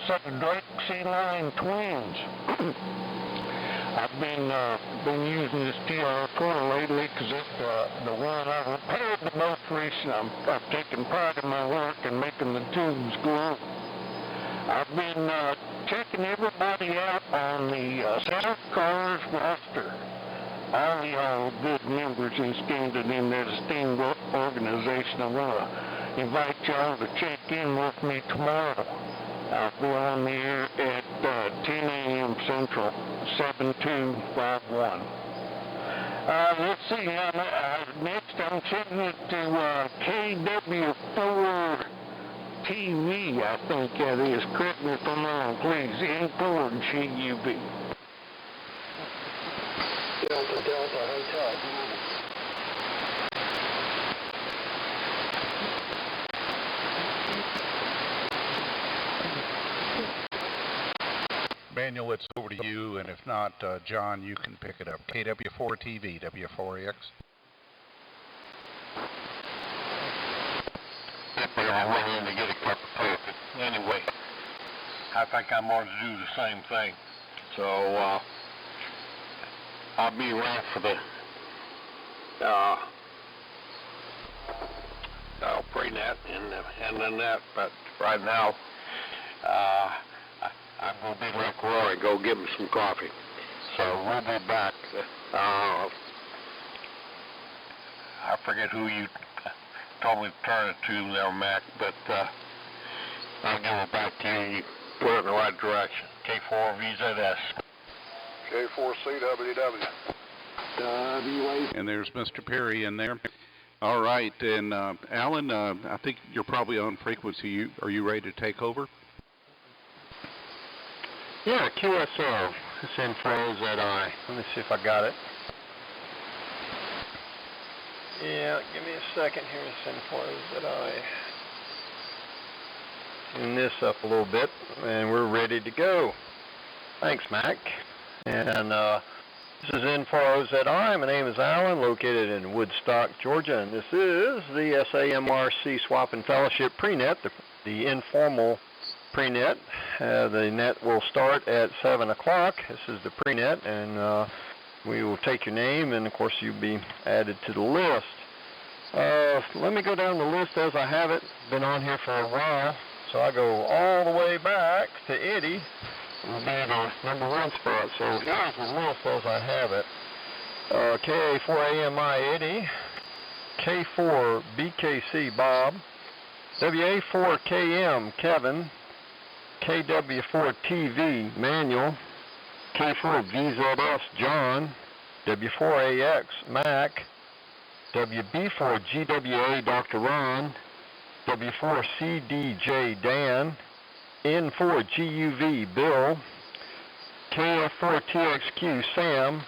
also Drake Sea Line twins. I've been using this TR4 lately because it's the one I repaired the most recent. I've taken pride in my work and making the tubes glow. I've been checking everybody out on the Samrc roster. All y'all good members extended in that esteemed organization. I'm going to invite y'all to check in with me tomorrow. I'll be on the air at 10 a.m. Central, 7251. Let's see, next I'm sending it to KW4 TV, I think that is. Correct me if I'm wrong, please. N4 GUV. Delta Hotel. Manuel, it's over to you, and if not, John, you can pick it up. KW4 TV, W4AX. I went in to get a cup of coffee. Anyway, I think I'm going to do the same thing. So, I'll be around for the prenet and the net, but right now, I'm going to be like Roy, go give him some coffee. So we'll be back. I forget who you told me to turn it to there, Mac, but I'll give it back to you. You put it in the right direction. K4VZS. K4CWW. And there's Mr. Perry in there. All right, and Alan, I think you're probably on frequency. Are you ready to take over? Yeah, QSO. It's Info-ZI. Let me see if I got it. Yeah, give me a second here. It's Info-ZI. Tune this up a little bit, and we're ready to go. Thanks, Mac. And this is Info-ZI. My name is Alan, located in Woodstock, Georgia, and this is the SAMRC Swap and Fellowship prenet, the informal prenet. The net will start at 7 o'clock. This is the prenet, and we will take your name, and of course you'll be added to the list. Let me go down the list as I have it. Been on here for a while, so I go all the way back to Eddie. Will be the #1 spot, so here's the list as I have it. KA4AMI Eddie, K4BKC Bob, WA4KM Kevin, KW4TV Manuel, K4VZS John, W4AX Mac, WB4GWA Dr. Ron, W4CDJ Dan, N4GUV Bill, KF4TXQ Sam,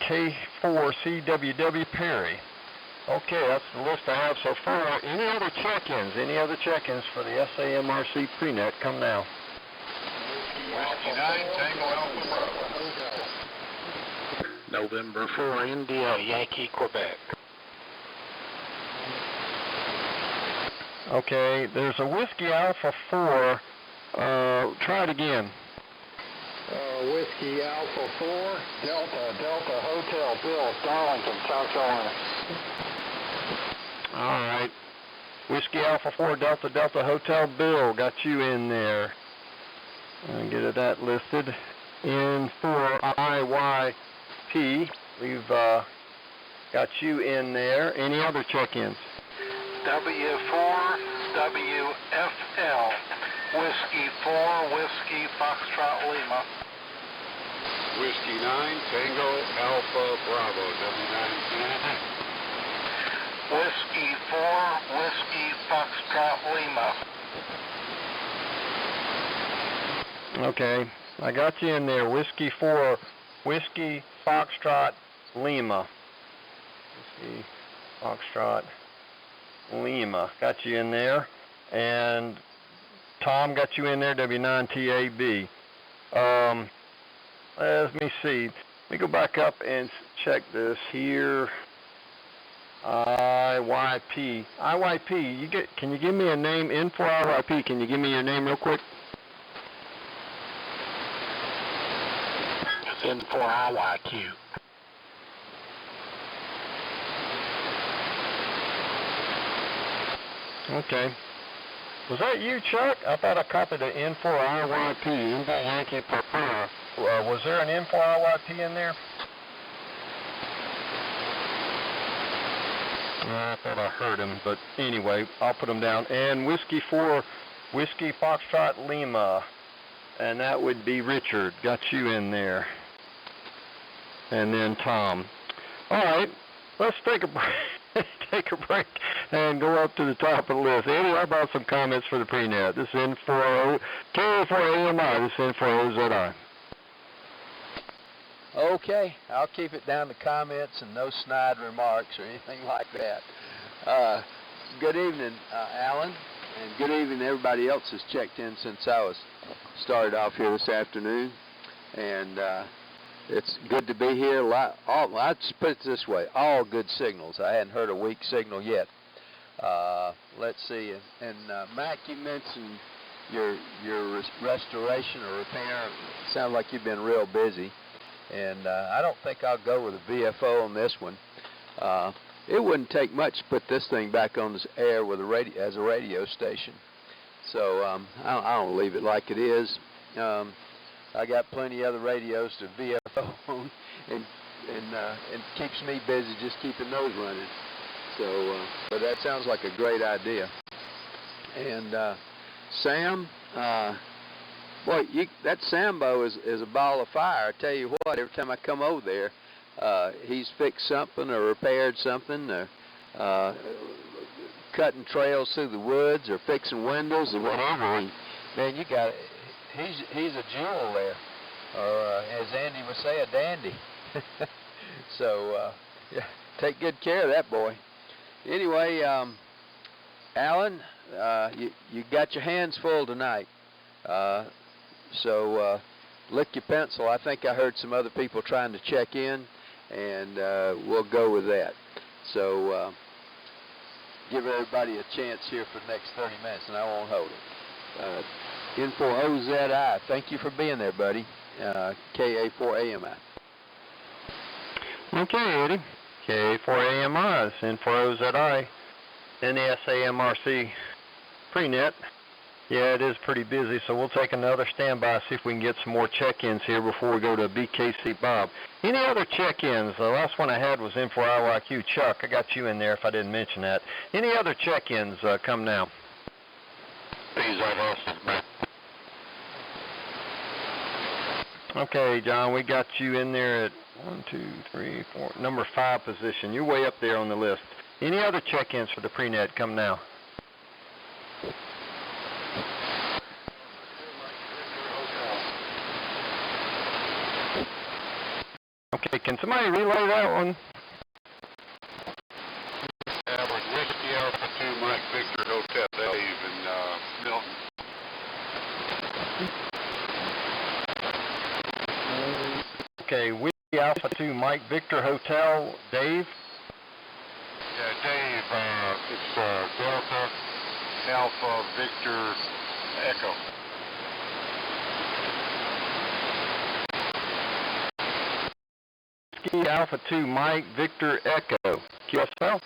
K4CWW Perry. Okay, that's the list I have so far. Any other check-ins? Any other check-ins for the SAMRC prenet? Come now. Whiskey 9, Tango Alpha Bravo. November 4, India, Yankee, Quebec. Okay, there's a Whiskey Alpha 4. Try it again. Whiskey Alpha 4, Delta Hotel Bill, Darlington, South Carolina. All right. Whiskey Alpha 4, Delta Hotel Bill. Got you in there. I'll get that listed. N4IYP. We've got you in there. Any other check-ins? W4WFL. Whiskey 4, Whiskey Foxtrot Lima. Whiskey 9, Tango Alpha Bravo, W9. Whiskey 4, Whiskey Foxtrot Lima. Okay, I got you in there. Whiskey 4, Whiskey Foxtrot Lima. Whiskey Foxtrot Lima. Got you in there. And Tom got you in there, W9TAB. Let me see. Let me go back up and check this here. IYP. Can you give me a name? Info IYP. Can you give me your name real quick? N4IYQ. Okay. Was that you, Chuck? I thought I copied the N4IYP. India Yankee Papa. Was there an N4IYP in there? I thought I heard him, but anyway, I'll put them down. And Whiskey 4, Whiskey Foxtrot Lima. And that would be Richard. Got you in there. And then Tom. All right, let's take a break. Take a break and go up to the top of the list. Eddie, how about some comments for the prenet? This is N4O, K4AMI, this is N4OZI. Okay, I'll keep it down to comments and no snide remarks or anything like that. Good evening, Alan, and good evening to everybody else that's checked in since I was started off here this afternoon. And it's good to be here. I'd just put it this way, all good signals. I hadn't heard a weak signal yet. Let's see, and Mac, you mentioned your restoration or repair. Sounds like you've been real busy. And I don't think I'll go with a VFO on this one. It wouldn't take much to put this thing back on the air with as a radio station. So I don't leave it like it is. I got plenty of other radios to VFO on, and it keeps me busy just keeping those running. So, but that sounds like a great idea. And Sam, boy, that Sambo is a ball of fire. I tell you what, every time I come over there, he's fixed something or repaired something, or cutting trails through the woods, or fixing windows, or whatever. And, man, you got it. He's a jewel there, or as Andy would say, a dandy. So, yeah, take good care of that boy. Anyway, Alan, you got your hands full tonight. So lick your pencil. I think I heard some other people trying to check in, and we'll go with that. So give everybody a chance here for the next 30 minutes, and I won't hold it. N4OZI, thank you for being there, buddy. KA4AMI. Okay, Eddie. KA4AMI, N4OZI, NSAMRC prenet. Yeah, it is pretty busy, so we'll take another standby, see if we can get some more check-ins here before we go to BKC Bob. Any other check-ins? The last one I had was N4IYQ. Chuck, I got you in there if I didn't mention that. Any other check-ins come now? Okay, John, we got you in there at 1, 2, 3, 4, number 5 position. You're way up there on the list. Any other check-ins for the prenet come now? Okay, can somebody relay that one? Whiskey Alpha 2 Mike Victor Hotel, Dave and Milton. Okay, Whiskey Alpha 2 Mike Victor Hotel, Dave? Yeah, Dave, it's Delta Alpha Victor Echo. Whiskey Alpha 2 Mike Victor Echo, QSL?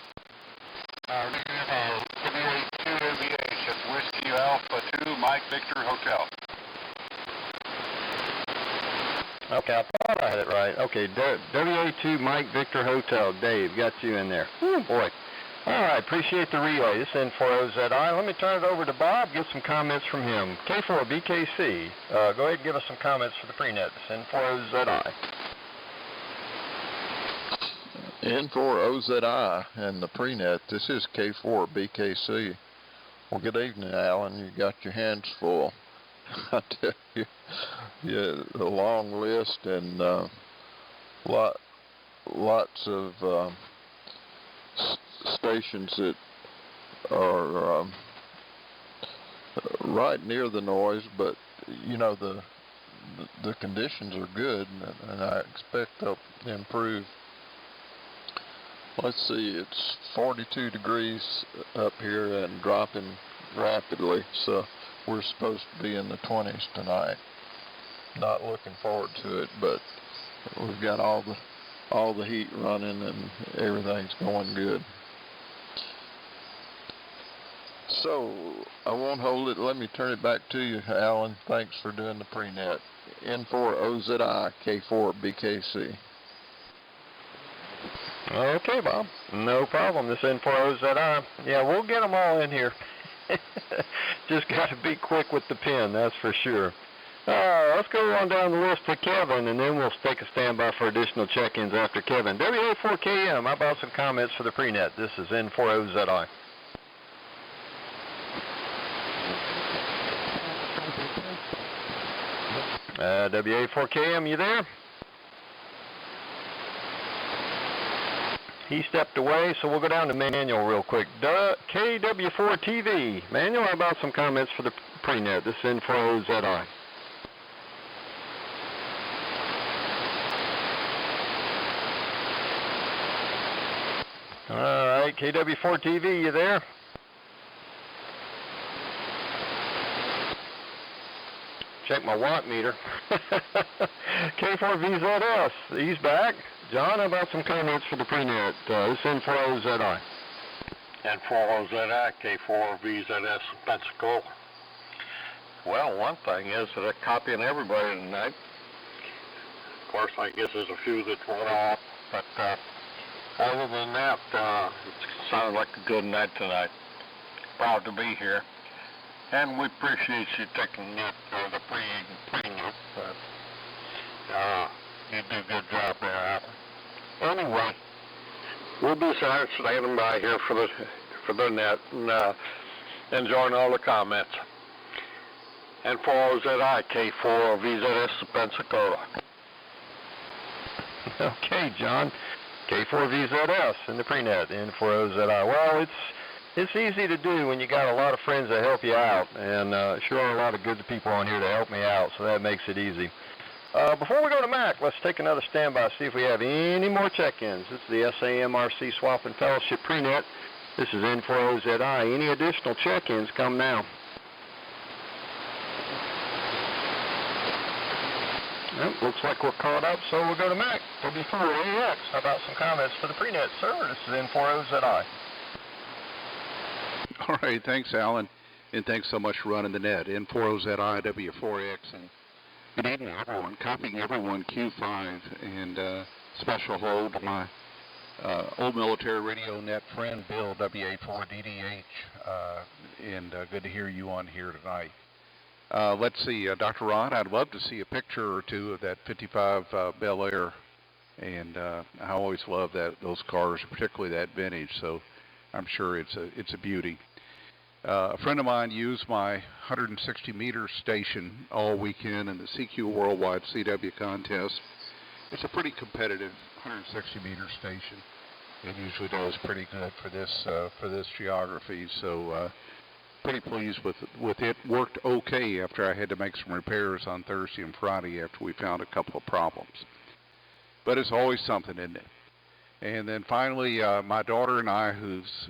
WA2 MVH, it's Whiskey Alpha 2 Mike Victor Hotel. Okay, I thought I had it right. Okay, WA2 Mike Victor Hotel. Dave, got you in there. Oh, boy. All right, appreciate the relay. This is N4OZI. Let me turn it over to Bob, get some comments from him. K4BKC, go ahead and give us some comments for the prenet. This is N4OZI. N4OZI and the prenet. This is K4BKC. Well, good evening, Alan. You got your hands full. I tell you, yeah, a long list and lots of stations that are right near the noise, but you know the conditions are good, and I expect they'll improve. Let's see, it's 42 degrees up here and dropping rapidly, so we're supposed to be in the 20s tonight. Not looking forward to it, but we've got all the heat running and everything's going good. So I won't hold it. Let me turn it back to you, Alan. Thanks for doing the prenet. N4OZI K4BKC. Okay, Bob. No problem. This N4OZI. Yeah, we'll get them all in here. Just got to be quick with the pen, that's for sure. Let's go on down the list to Kevin, and then we'll take a standby for additional check-ins after Kevin. WA4KM, how about some comments for the prenet? This is N4OZI. WA4KM, you there? He stepped away, so we'll go down to Manuel real quick. KW4TV. Manuel, how about some comments for the prenet? This is N4OZI. All right, KW4TV, you there? Check my watt meter. K4VZS, he's back. John, how about some comments for the prenet? This is N4OZI. N4OZI, K4VZS, Pensacola. Well, one thing is that I'm copying everybody tonight. Of course, I guess there's a few that went off, but other than that, it sounds like a good night tonight. Proud to be here. And we appreciate you taking the prenet. You did a good job there, Alan. Anyway, we'll be standing by here for the net and enjoying all the comments. N4OZI, K4VZS, Pensacola. Okay, John. K4VZS in the prenet, N4OZI. Well, it's easy to do when you got a lot of friends that help you out, and sure are a lot of good people on here to help me out, so that makes it easy. Before we go to Mac, let's take another standby, see if we have any more check-ins. This is the SAMRC Swap and Fellowship prenet. This is N4OZI. Any additional check-ins come now. Well, looks like we're caught up, so we'll go to Mac. W4AX. How about some comments for the prenet, sir? This is N4OZI. All right, thanks, Alan, and thanks so much for running the net. N4OZI, W4X, and good evening, everyone. Copying everyone, Q5, and special hello to my old military radio net friend, Bill, WA4DDH, and good to hear you on here tonight. Let's see, Dr. Ron, I'd love to see a picture or two of that 55 Bel Air, and I always love those cars, particularly that vintage, so I'm sure it's a beauty. A friend of mine used my 160-meter station all weekend in the CQ Worldwide CW contest. It's a pretty competitive 160-meter station. It usually does pretty good for this geography, so pretty pleased with it. Worked okay after I had to make some repairs on Thursday and Friday after we found a couple of problems. But it's always something, isn't it? And then finally, my daughter and I,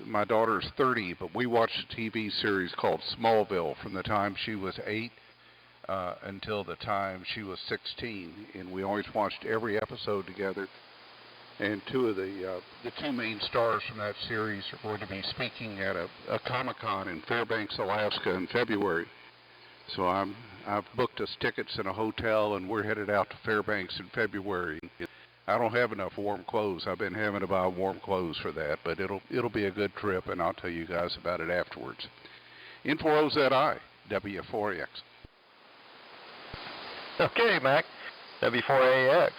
my daughter's 30, but we watched a TV series called Smallville from the time she was 8 until the time she was 16, and we always watched every episode together. And two of the two main stars from that series are going to be speaking at a Comic-Con in Fairbanks, Alaska in February. So I've booked us tickets in a hotel, and we're headed out to Fairbanks in February. I don't have enough warm clothes. I've been having to buy warm clothes for that, but it'll be a good trip, and I'll tell you guys about it afterwards. N4OZI, W4AX. Okay, Mac, W4AX.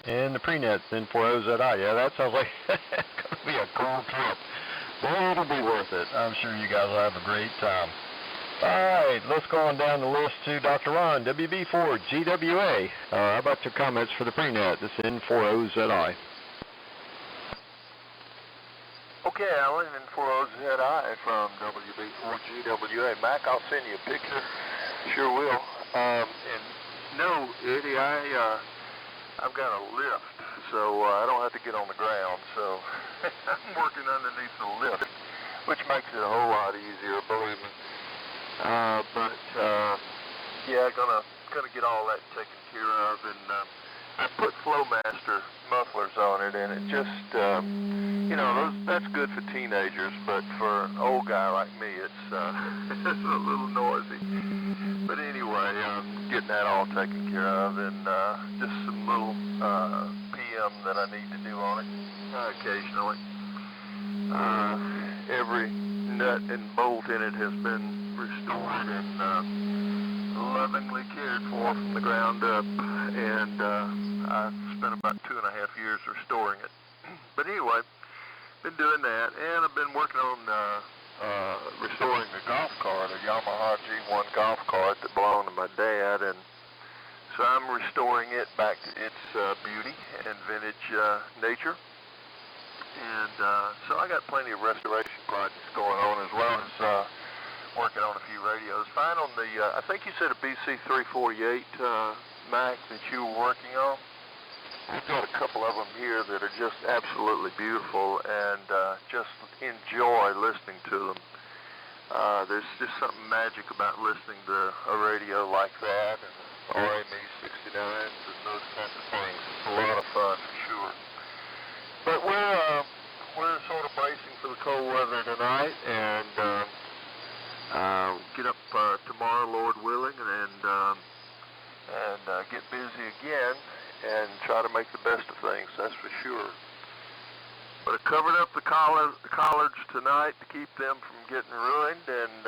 And the prenet, N4OZI. Yeah, that sounds like it's going to be a cool trip. Well, it'll be worth it. I'm sure you guys will have a great time. All right, let's go on down the list to Dr. Ron, WB4GWA. How about your comments for the prenet? This is N4OZI. Okay, Alan, N4OZI from WB4GWA. Mac, I'll send you a picture. Sure will. And no, Eddie, I've got a lift, so I don't have to get on the ground. So I'm working underneath the lift, which makes it a whole lot easier, believe me. Yeah, gonna get all that taken care of, and I put Flowmaster mufflers on it, and it just, that's good for teenagers, but for an old guy like me, it's, it's a little noisy. But anyway, getting that all taken care of, and just some little PM that I need to do on it occasionally. Every nut and bolt in it has been restored and lovingly cared for from the ground up, and I spent about 2.5 years restoring it. But anyway, been doing that, and I've been working on restoring a golf cart, a Yamaha G1 golf cart that belonged to my dad, and so I'm restoring it back to its beauty and vintage nature. And so I got plenty of restoration projects going on, as well as working on a few radios. Fine on the, I think you said a BC348 Mac that you were working on. I've got a couple of them here that are just absolutely beautiful, and just enjoy listening to them. There's just something magic about listening to a radio like that, and RME69s and those kinds of things. It's a lot of fun, for sure. But we're sort of bracing for the cold weather tonight, and get up tomorrow, Lord willing, and get busy again and try to make the best of things. That's for sure. But I covered up the collards tonight to keep them from getting ruined, and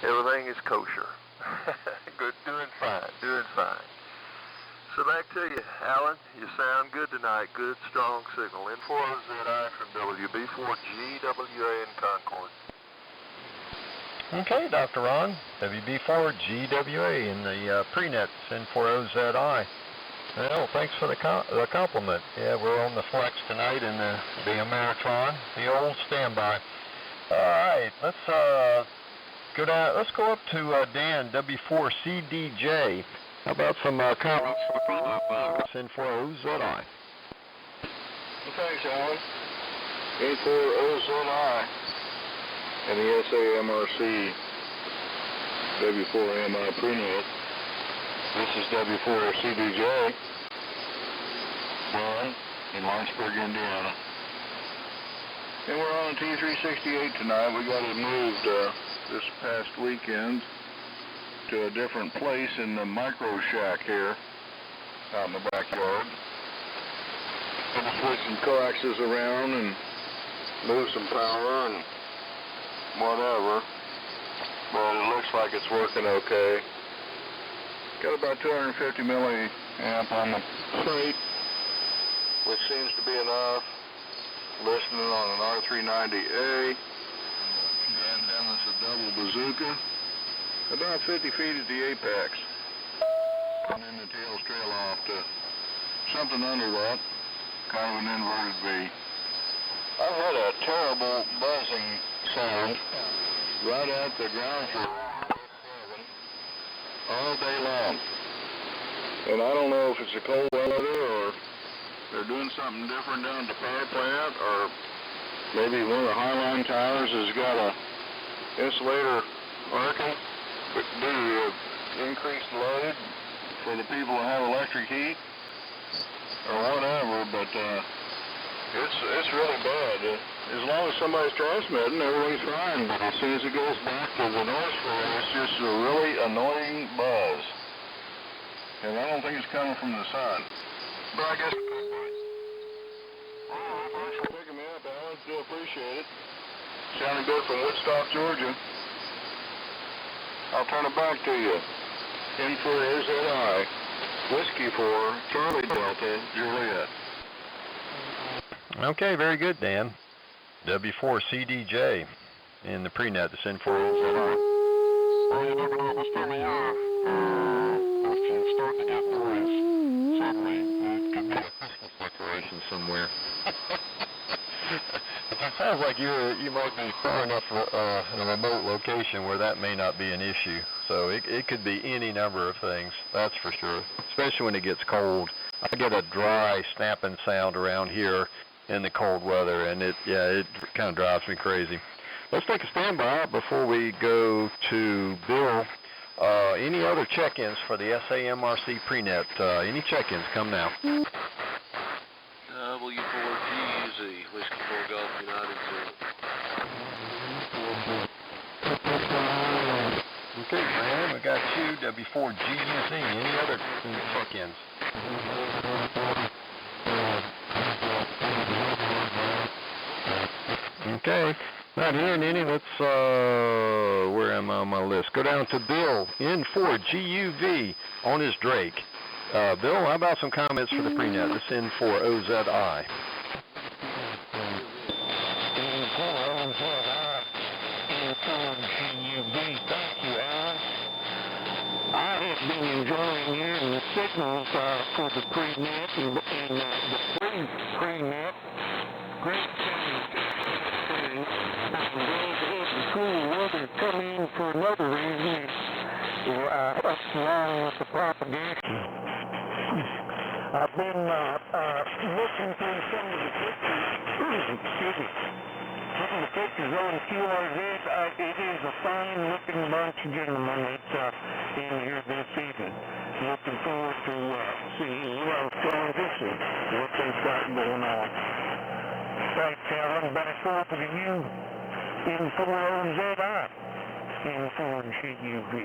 everything is kosher. Good, doing fine. So back to you, Alan. You sound good tonight. Good, strong signal. N4OZI from WB4GWA in Concord. Okay, Dr. Ron, WB4GWA in the prenet N4OZI. Well, thanks for the compliment. Yeah, we're on the flex tonight in the Ameritron, the old standby. All right, let's go down. Let's go up to Dan, W4CDJ. How about some comments from the N4OZI? Thanks, Alan. N4OZI and the Samrc W4MI prenet. This is W4CDJ, born in Lawrenceburg, Indiana. And we're on T368 tonight. We got it moved this past weekend to a different place in the micro shack here out in the backyard. And to switch some coaxes around and move some power and whatever. But it looks like it's working okay. Got about 250 milliamp on the plate, which seems to be enough. Listening on an R390A. And then it's a double bazooka. About 50 feet at the apex. And then the tails trail off to something under that, kind of an inverted V. I've had a terrible buzzing sound right at the ground floor all day long. And I don't know if it's the cold weather or they're doing something different down at the power plant, or maybe one of the highline towers has got a insulator arcing due to increased load for the people who have electric heat or whatever, but it's really bad. As long as somebody's transmitting, everything's fine, but as soon as it goes back to the noise floor, it's just a really annoying buzz. And I don't think it's coming from the sun. But I guess... Thanks for picking me up, Alan. Do appreciate it. Sounding good from Woodstock, Georgia. I'll turn it back to you. N4OZI, Whiskey 4, Charlie Delta, Juliet. Okay, very good, Dan. W4CDJ in the prenet, the N4OZI. Well, you never know what's coming off. It's starting to get noise. Suddenly, it could be a Christmas decoration somewhere. It sounds like you might be far enough in a remote location where that may not be an issue. So it could be any number of things, that's for sure. Especially when it gets cold. I get a dry snapping sound around here in the cold weather, and it kind of drives me crazy. Let's take a standby before we go to Bill. any other check-ins for the SAMRC prenet? Any check-ins? Come now. W4GUZ, Whiskey 4 Golf United Okay, man, we got you, W4GUZ. Any other check-ins? Okay, not hearing any. Let's, where am I on my list? Go down to Bill, N4GUV on his Drake. Bill, how about some comments for the prenet? This N4OZI. I have been enjoying hearing the signals for the prenet and the pre-prenet. Great sounding. And cool weather come in for another reason. Us along with the propagation. I've been looking through some of the pictures. Excuse me. Some of the pictures on QRZ. It is a fine-looking bunch of gentlemen that's in here this evening. Looking forward to seeing what they've got going on. Thanks, Alan. Back over to you. N4OZI. N4GUV.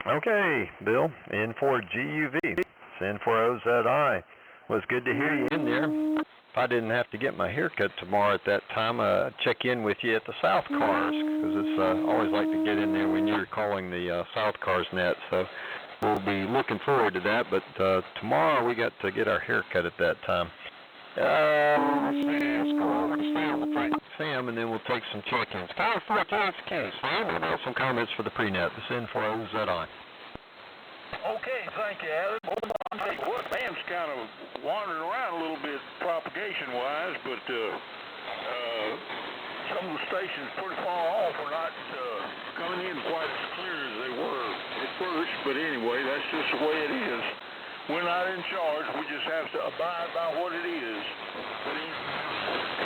Okay, Bill, N4GUV. It's N4OZI. Well, it's good to hear you in there. If I didn't have to get my hair cut tomorrow at that time, I'd check in with you at the South Cars, because it's always like to get in there when you're calling the South Cars net. So we'll be looking forward to that. But tomorrow we got to get our hair cut at that time. Sam, and then we'll take some check-ins. Sam, and have some comments for the prenet. This N4OZI. Okay, thank you, Alan. I'll tell you what, Sam's kind of wandering around a little bit propagation-wise, but some of the stations pretty far off are not coming in quite as clear as they were at first. But anyway, that's just the way it is. We're not in charge. We just have to abide by what it is. But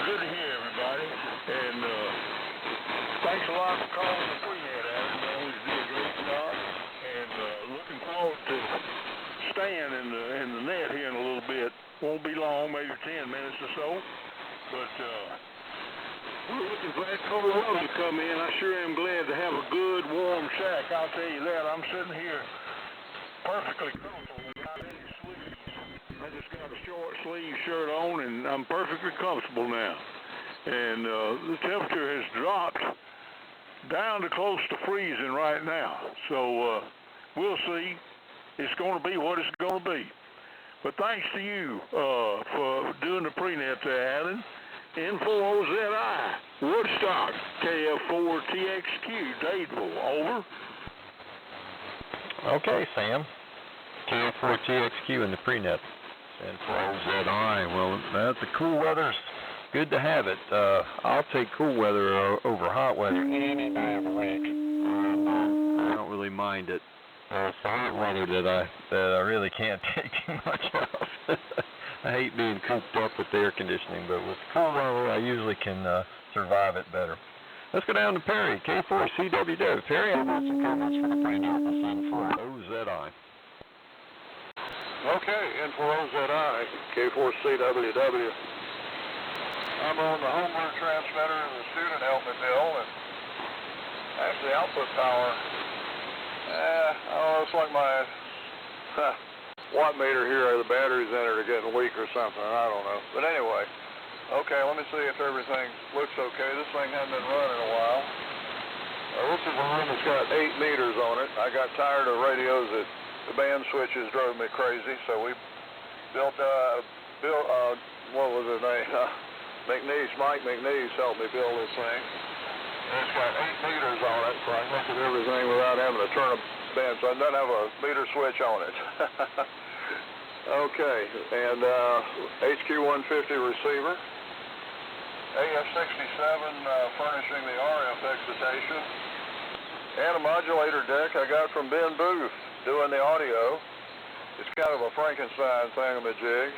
good to hear everybody. And thanks a lot for calling the prenet, Alan. You always do a great job. And looking forward to staying in the net here in a little bit. Won't be long, maybe 10 minutes or so. But we're looking for that cold weather to come in. I sure am glad to have a good, warm shack. I'll tell you that. I'm sitting here perfectly comfortable without any sleeves. I just got a short sleeve shirt on, and I'm perfectly comfortable now. And the temperature has dropped down to close to freezing right now. So we'll see. It's going to be what it's going to be. But thanks to you for doing the prenet there, Alan. N4OZI, Woodstock, KF4TXQ, Dadeville, over. Okay, Sam. KF4TXQ in the prenet. N4OZI. Well, that's the cool weather. Good to have it. I'll take cool weather over hot weather. I don't really mind it. It's hot weather that I really can't take too much of. I hate being cooped up with the air conditioning, but with cool weather, I usually can survive it better. Let's go down to Perry, K4CWW. Perry, how about some comments for the prenet? N4OZI. Okay, N4OZI, K4CWW. I'm on the Homer transmitter and the student helped me build, and actually output power, it's like my watt meter here, the batteries in it are getting weak or something, I don't know. But anyway, okay, let me see if everything looks okay. This thing hasn't been running in a while. This is a room that's got 8 meters on it. I got tired of radios that the band switches drove me crazy, so we built, what was his name? Mike McNeese helped me build this thing. And it's got 8 meters on it, so I can look at everything without having to turn a band, so it doesn't have a meter switch on it. Okay, and HQ150 receiver. AF67 furnishing the RF excitation. And a modulator deck I got from Ben Booth doing the audio. It's kind of a Frankenstein thingamajig.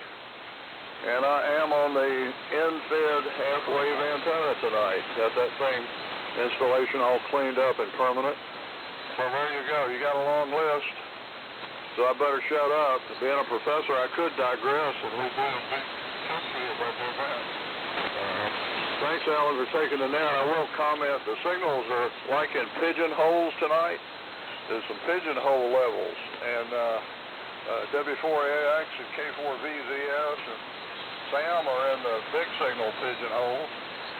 And I am on the end-fed half-wave antenna tonight. Got that same installation all cleaned up and permanent. Well, there you go. You got a long list. So I better shut up. Being a professor, I could digress and we'll do a big history about that. Thanks, Alan, for taking the net. I will comment, the signals are like in pigeonholes tonight. There's some pigeonhole levels, and W4AX and K4VZS and Sam are in the big signal pigeonhole,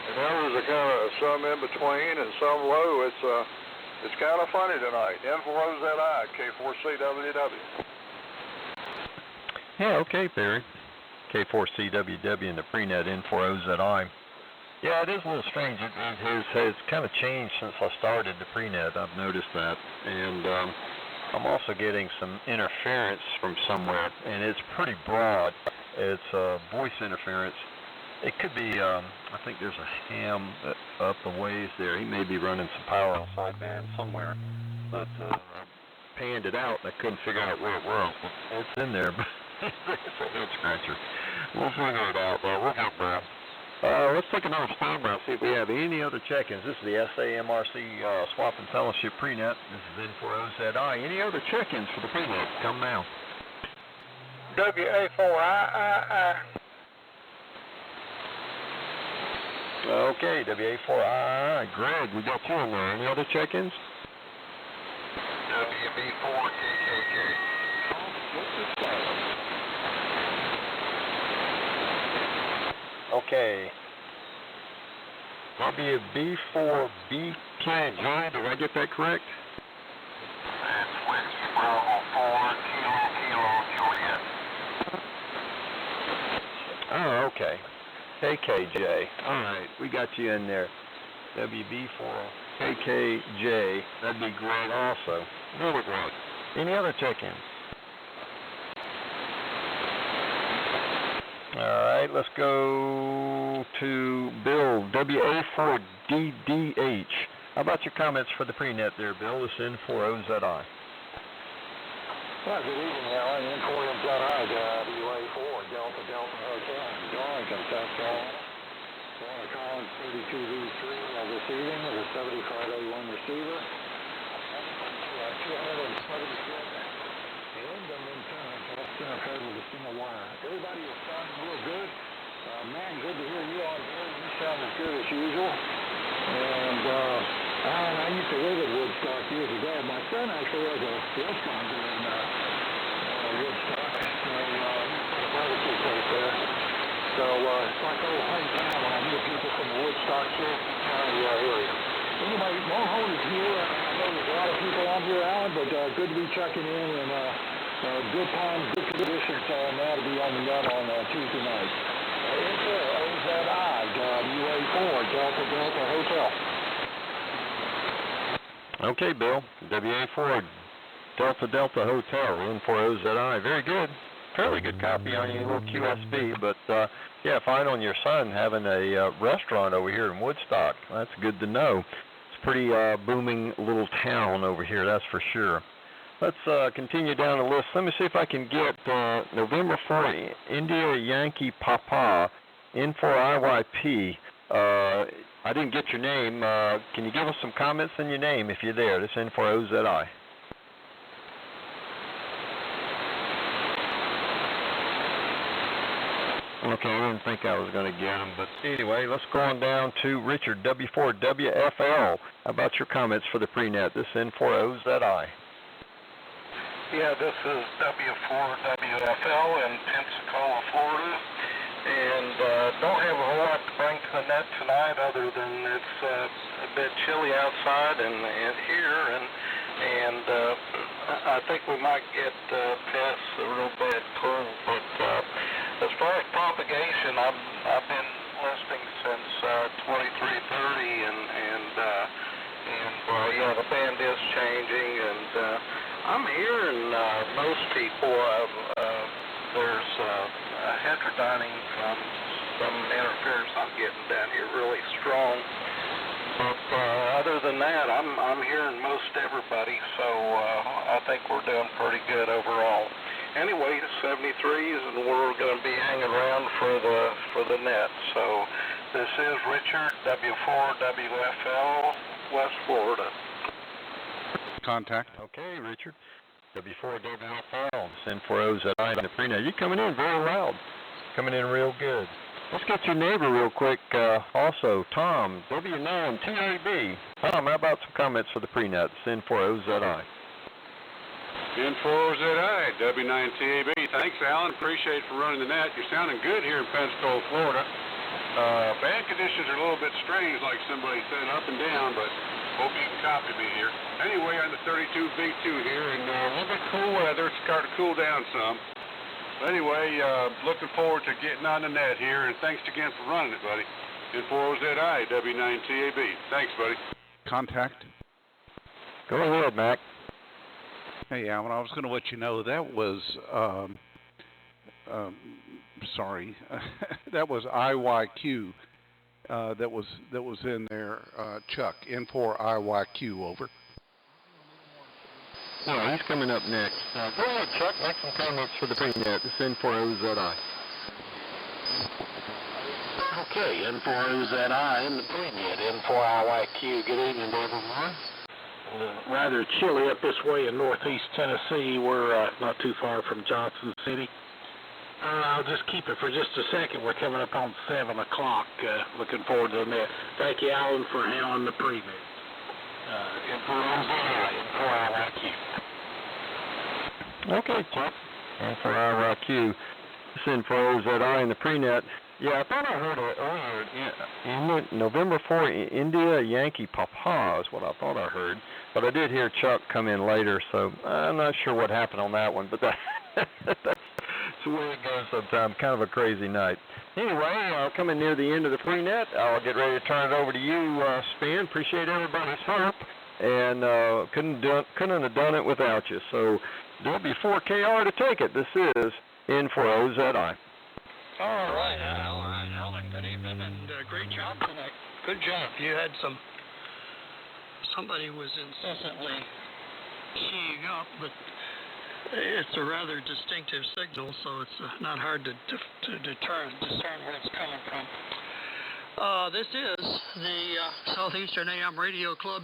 and others are kind of some in between and some low. It's kind of funny tonight. N4OZI, K4CWW. Yeah, okay, Barry. K4CWW and the prenet N4OZI. Yeah, it is a little strange. It has kind of changed since I started the prenet. I've noticed that. And I'm also getting some interference from somewhere, and it's pretty broad. It's voice interference. It could be, I think there's a ham up the ways there. He may be running some power on sideband somewhere. But I panned it out, and I couldn't figure out where it was. It's in there, but it's a head scratcher. We'll figure it out, though. We'll get that. Let's take another stab out, see if we have any other check-ins. This is the Samrc Swap and Fellowship prenet. This is N4OZI. Any other check-ins for the prenet? Come now. WA4II. Okay, WA4II. Greg, we got you in there. Any other check-ins? WB4KKK. Okay. WB4BKJ, did I get that correct? That's Whiskey Bravo 4 Kilo Juliet. Oh, okay. KKJ. All right, we got you in there. WB4KKJ. That'd be great also. Really great. Any other check-ins? All right, let's go to Bill, WA4DDH. How about your comments for the prenet there, Bill? This is N4OZI. Well, good evening, Alan. N4OZI, WA4, Delta Hotel, Darlington, South Carolina. Going to call 32V3 this evening with a 75A1 receiver. 276. With a single wire. Everybody is sounding real good. Man, good to hear you on here. You sound as good as usual. And Alan, I used to live in Woodstock years ago. My son actually has a restaurant there in Woodstock. A barbecue place there. So it's like old hometown when I hear people from the Woodstock area. Anyway, won't hold us here. I know there's a lot of people on here, Alan, but good to be checking in and good times, good conditions now to be on the net on Tuesday night. N4OZI, WA4, Delta Hotel. Okay, Bill. WA4, Delta Hotel, N4OZI. Very good. Fairly good copy on your little QSB, but yeah, fine on your son having a restaurant over here in Woodstock. That's good to know. It's a pretty booming little town over here, that's for sure. Let's continue down the list. Let me see if I can get November 4, India Yankee Papa, N4IYP. I didn't get your name. Can you give us some comments on your name if you're there? This is N4OZI. Okay, I didn't think I was going to get him, but anyway, let's go on down to Richard, W4WFL. How about your comments for the prenet? This is N4OZI. Yeah, this is W4WFL in Pensacola, Florida, and don't have a whole lot to bring to the net tonight other than it's a bit chilly outside and here, and I think we might get past a real bad cold, but as far as propagation, I've been listening since 2330, and yeah, the band is changing, and I'm hearing most people, there's a heterodyning from some interference I'm getting down here really strong. But other than that, I'm hearing most everybody, so I think we're doing pretty good overall. Anyway, 73s, and we're going to be hanging around for the net. So this is Richard, W4WFL, West Florida. Contact. Okay, Richard. W4WFL, send 4OZI in the prenet. You're coming in very loud. Coming in real good. Let's get your neighbor real quick. Also, Tom, W9TAB. Tom, how about some comments for the prenet? Send 4OZI. N4OZI, W9TAB. Thanks, Alan. Appreciate it for running the net. You're sounding good here in Pensacola, Florida. Band conditions are a little bit strange, like somebody said, up and down, but hope you can copy me here. Anyway, I'm the 32B2 here, and a little bit cool weather. It's starting to cool down some. But anyway, looking forward to getting on the net here, and thanks again for running it, buddy. N4OZI, W9TAB. Thanks, buddy. Contact. Go ahead, Mac. Hey, Alan, I was going to let you know that was, sorry, that was IYQ. That was in there. Chuck, N4IYQ, over. All right, he's coming up next. Go ahead, Chuck. Make some comments for the prenet. It's N4OZI. Okay, N4OZI in the prenet, N4IYQ. Good evening, everyone. Rather chilly up this way in northeast Tennessee. We're not too far from Johnson City. I'll just keep it for just a second. We're coming up on 7 o'clock. Looking forward to the net. Thank you, Alan, for handling the prenet. N4OZI, N4IYQ. Okay, Chuck. N4IYQ. It's N4OZI in the prenet. Yeah, I thought I heard it earlier. November 4, India Yankee Papa is what I thought I heard. But I did hear Chuck come in later, so I'm not sure what happened on that one. But that's the way it goes sometimes. Kind of a crazy night. Anyway, coming near the end of the prenet, I'll get ready to turn it over to you, Span. Appreciate everybody's help. And couldn't have done it without you. So W4KR to take it. This is N4OZI. All right, Alan. Good evening, and great job tonight. Good job. You had somebody was incessantly keying up, but it's a rather distinctive signal, so it's not hard to discern where it's coming from. This is the Southeastern AM Radio Club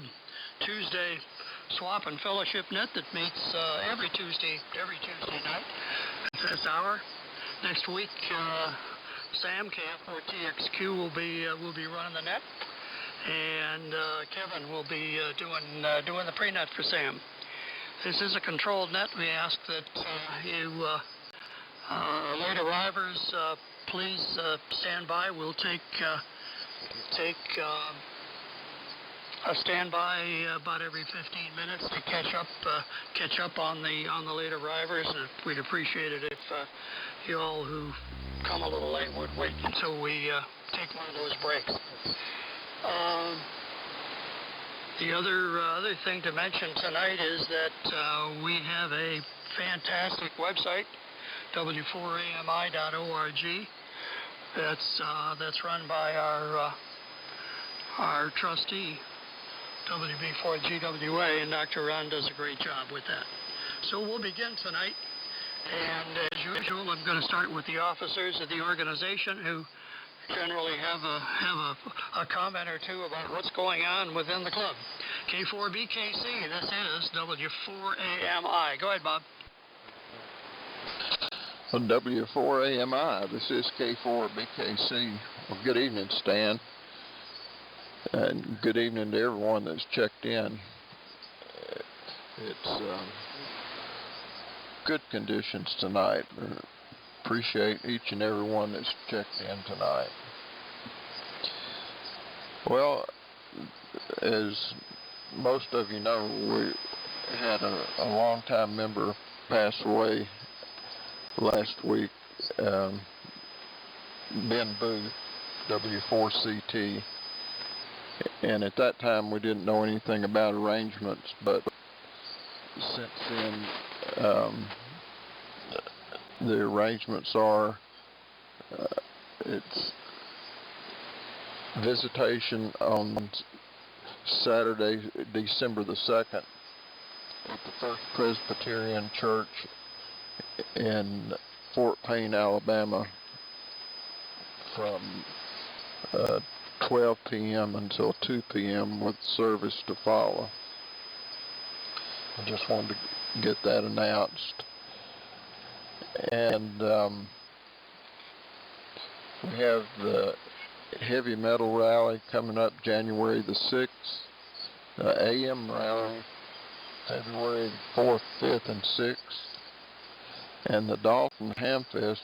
Tuesday Swap and Fellowship Net that meets every Tuesday night at this hour. Next week, Sam KF4TXQ will be running the net, and Kevin will be doing the prenet for Sam. This is a controlled net. We ask that you late arrivers please stand by. We'll take a standby about every 15 minutes to catch up on the late arrivers, and we'd appreciate it if you all who come a little late would wait until we take one of those breaks. The other thing to mention tonight is that we have a fantastic website, w4ami.org. That's run by our trustee, WB4GWA, and Dr. Ron does a great job with that. So we'll begin tonight, and as usual, I'm going to start with the officers of the organization who generally have a comment or two about what's going on within the club. K4BKC, this is W4AMI. Go ahead, Bob. W4AMI, this is K4BKC. Well, good evening, Stan. And good evening to everyone that's checked in. It's good conditions tonight. Appreciate each and every one that's checked in tonight. Well, as most of you know, we had a longtime member pass away last week, Ben Booth, W4CT. And at that time, we didn't know anything about arrangements, but since then, the arrangements are, it's visitation on Saturday, December the 2nd, at the First Presbyterian Church in Fort Payne, Alabama, from 12 p.m. until 2 p.m. with service to follow. I just wanted to get that announced. And we have the heavy metal rally coming up January the 6th, the AM rally February 4th, 5th, and 6th, and the Dalton Hamfest,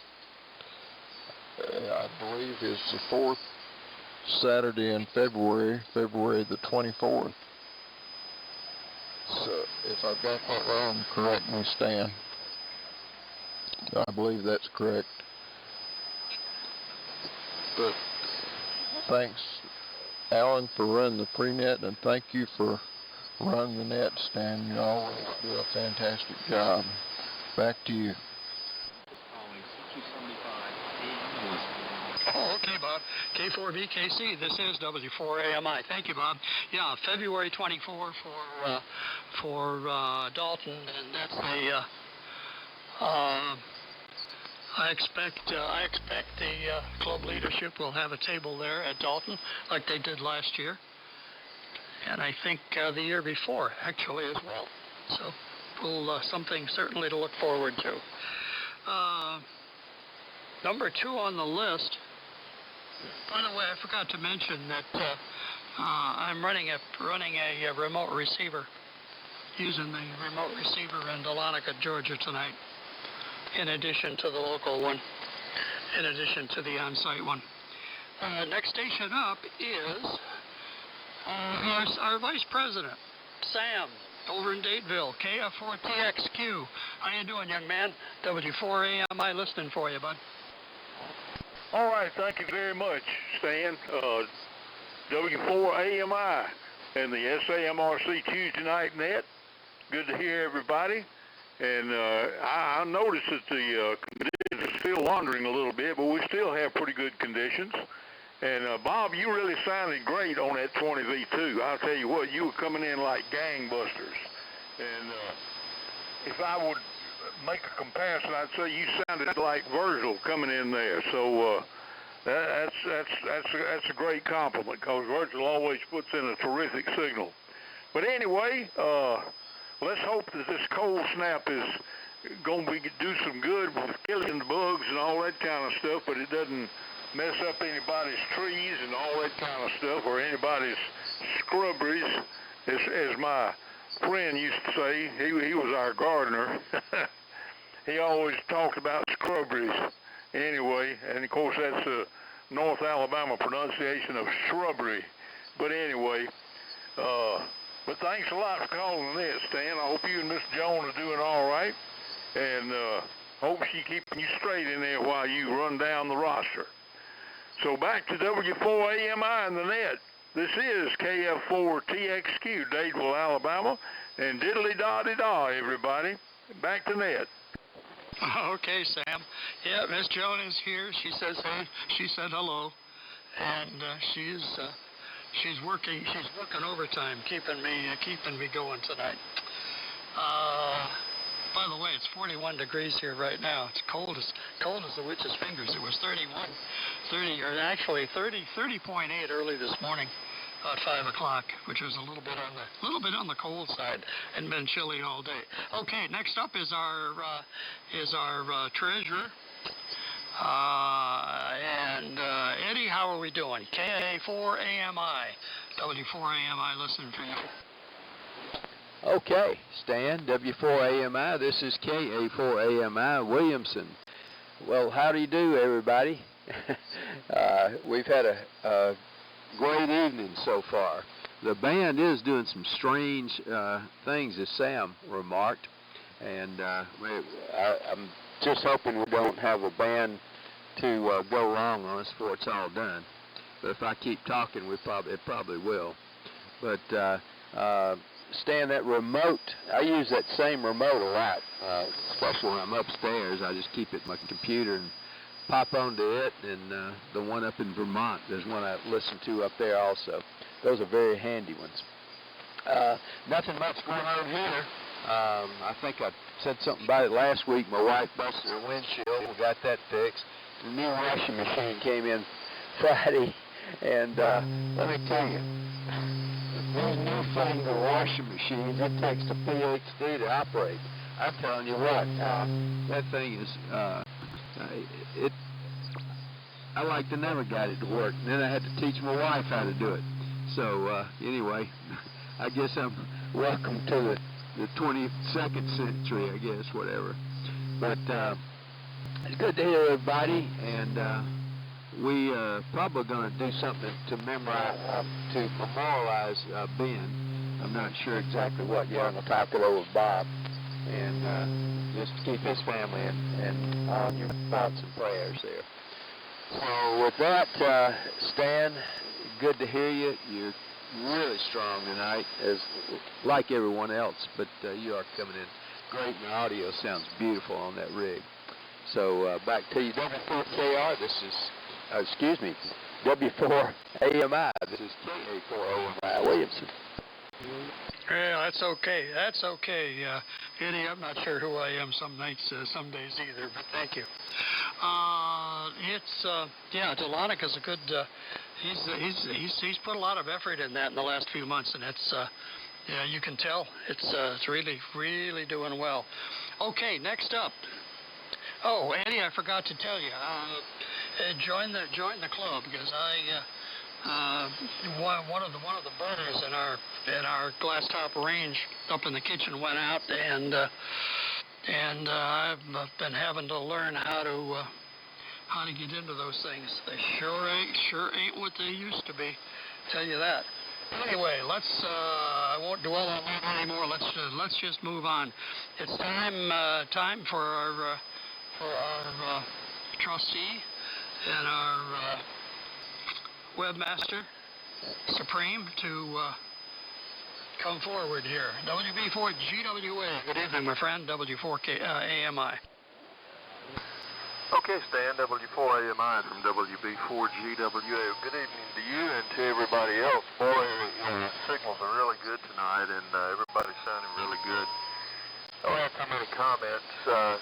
I believe, is the 4th Saturday in February the 24th. So if I've got that wrong, correct me, Stan. I believe that's correct. But thanks, Alan, for running the prenet, and thank you for running the net, Stan. You always do a fantastic job. Back to you. Oh, okay, Bob. K4VKC, this is W4AMI. Thank you, Bob. Yeah, February 24 for Dalton, and that's a I expect the club leadership will have a table there at Dalton like they did last year, and I think the year before actually as well. So we'll something certainly to look forward to. Number 2 on the list. By the way, I forgot to mention that I'm running a remote receiver, using the remote receiver in Dahlonega, Georgia tonight, in addition to the local one, in addition to the on-site one. Next station up is our Vice President, Sam, over in Dateville, KF4TXQ. How you doing, young man? W4AMI listening for you, bud. All right, thank you very much, Stan. W4AMI and the Samrc Tuesday Night Net. Good to hear everybody. And I noticed that the conditions are still wandering a little bit, but we still have pretty good conditions. And Bob, you really sounded great on that 20V2. I'll tell you what, you were coming in like gangbusters. And if I would make a comparison, I'd say you sounded like Virgil coming in there. So that's a great compliment, because Virgil always puts in a terrific signal. But anyway, let's hope that this cold snap is going to do some good with killing the bugs and all that kind of stuff, but it doesn't mess up anybody's trees and all that kind of stuff, or anybody's scrubberies, as my friend used to say. He was our gardener. He always talked about scrubberies anyway, and of course that's a North Alabama pronunciation of shrubbery. But anyway, but thanks a lot for calling in, Stan. I hope you and Miss Joan are doing all right, and hope she keeping you straight in there while you run down the roster. So back to W4AMI and the net. This is KF4TXQ, Dadeville, Alabama, and diddly-da-di-da, everybody. Back to net. Okay, Sam. Yeah, Miss Joan is here. She says hey. She said hello, and she's working overtime, keeping me going tonight. By the way, it's 41 degrees here right now. It's cold as the witch's fingers. It was 30.8 early this morning, about 5 o'clock, which was a little bit on the cold side, and been chilly all day. Okay, next up is our treasurer. And Eddie, how are we doing? KA4AMI, W4AMI, listening for you. Okay, Stan, W4AMI, this is KA4AMI, Williamson. Well, how do you do, everybody? We've had a great evening so far. The band is doing some strange things, as Sam remarked, and I'm just hoping we don't have a band to go wrong on us before it's all done. But if I keep talking, it probably will. But Stan, that remote, I use that same remote a lot, especially when I'm upstairs. I just keep it in my computer and pop onto it, and the one up in Vermont, there's one I listen to up there also. Those are very handy ones. Nothing much going on here. I think I said something about it last week. My wife busted her windshield. We got that fixed. The new washing machine came in Friday, and let me tell you, these newfangled washing machines, it takes a PhD to operate. I'm telling you what, That thing is, I like to never got it to work. And then I had to teach my wife how to do it. So anyway, I guess I'm welcome to the 22nd century, I guess, whatever. But it's good to hear everybody, and we probably going to do something to memorialize Ben. I'm not sure exactly what yet. on the top of with Bob. And just to keep his family and on your thoughts and prayers there. So with that, Stan, good to hear you. You're really strong tonight, as like everyone else, but you are coming in great, and the audio sounds beautiful on that rig. So back to you, W4KR. This is, W4AMI. This is KA4OMI Williamson. Yeah, that's okay. That's okay. Eddie, I'm not sure who I am some nights, some days either, but thank you. Delonic is a good. He's put a lot of effort in that in the last few months, and it's you can tell it's really doing well. Okay, next up. Oh, Eddie, I forgot to tell you. Join the club, because one of the burners in our glass top range up in the kitchen went out, and I've been having to learn how to get into those things. They sure ain't what they used to be. Tell you that. Anyway, I won't dwell on that anymore. Let's just move on. It's time for our trustee and our webmaster supreme to come forward here. WB4GWA. Good evening, my friend. W4AMI. Okay, Stan, W4AMI from WB4GWA. Good evening to you and to everybody else. Boy, signals are really good tonight, and everybody's sounding really good. I don't have too many comments to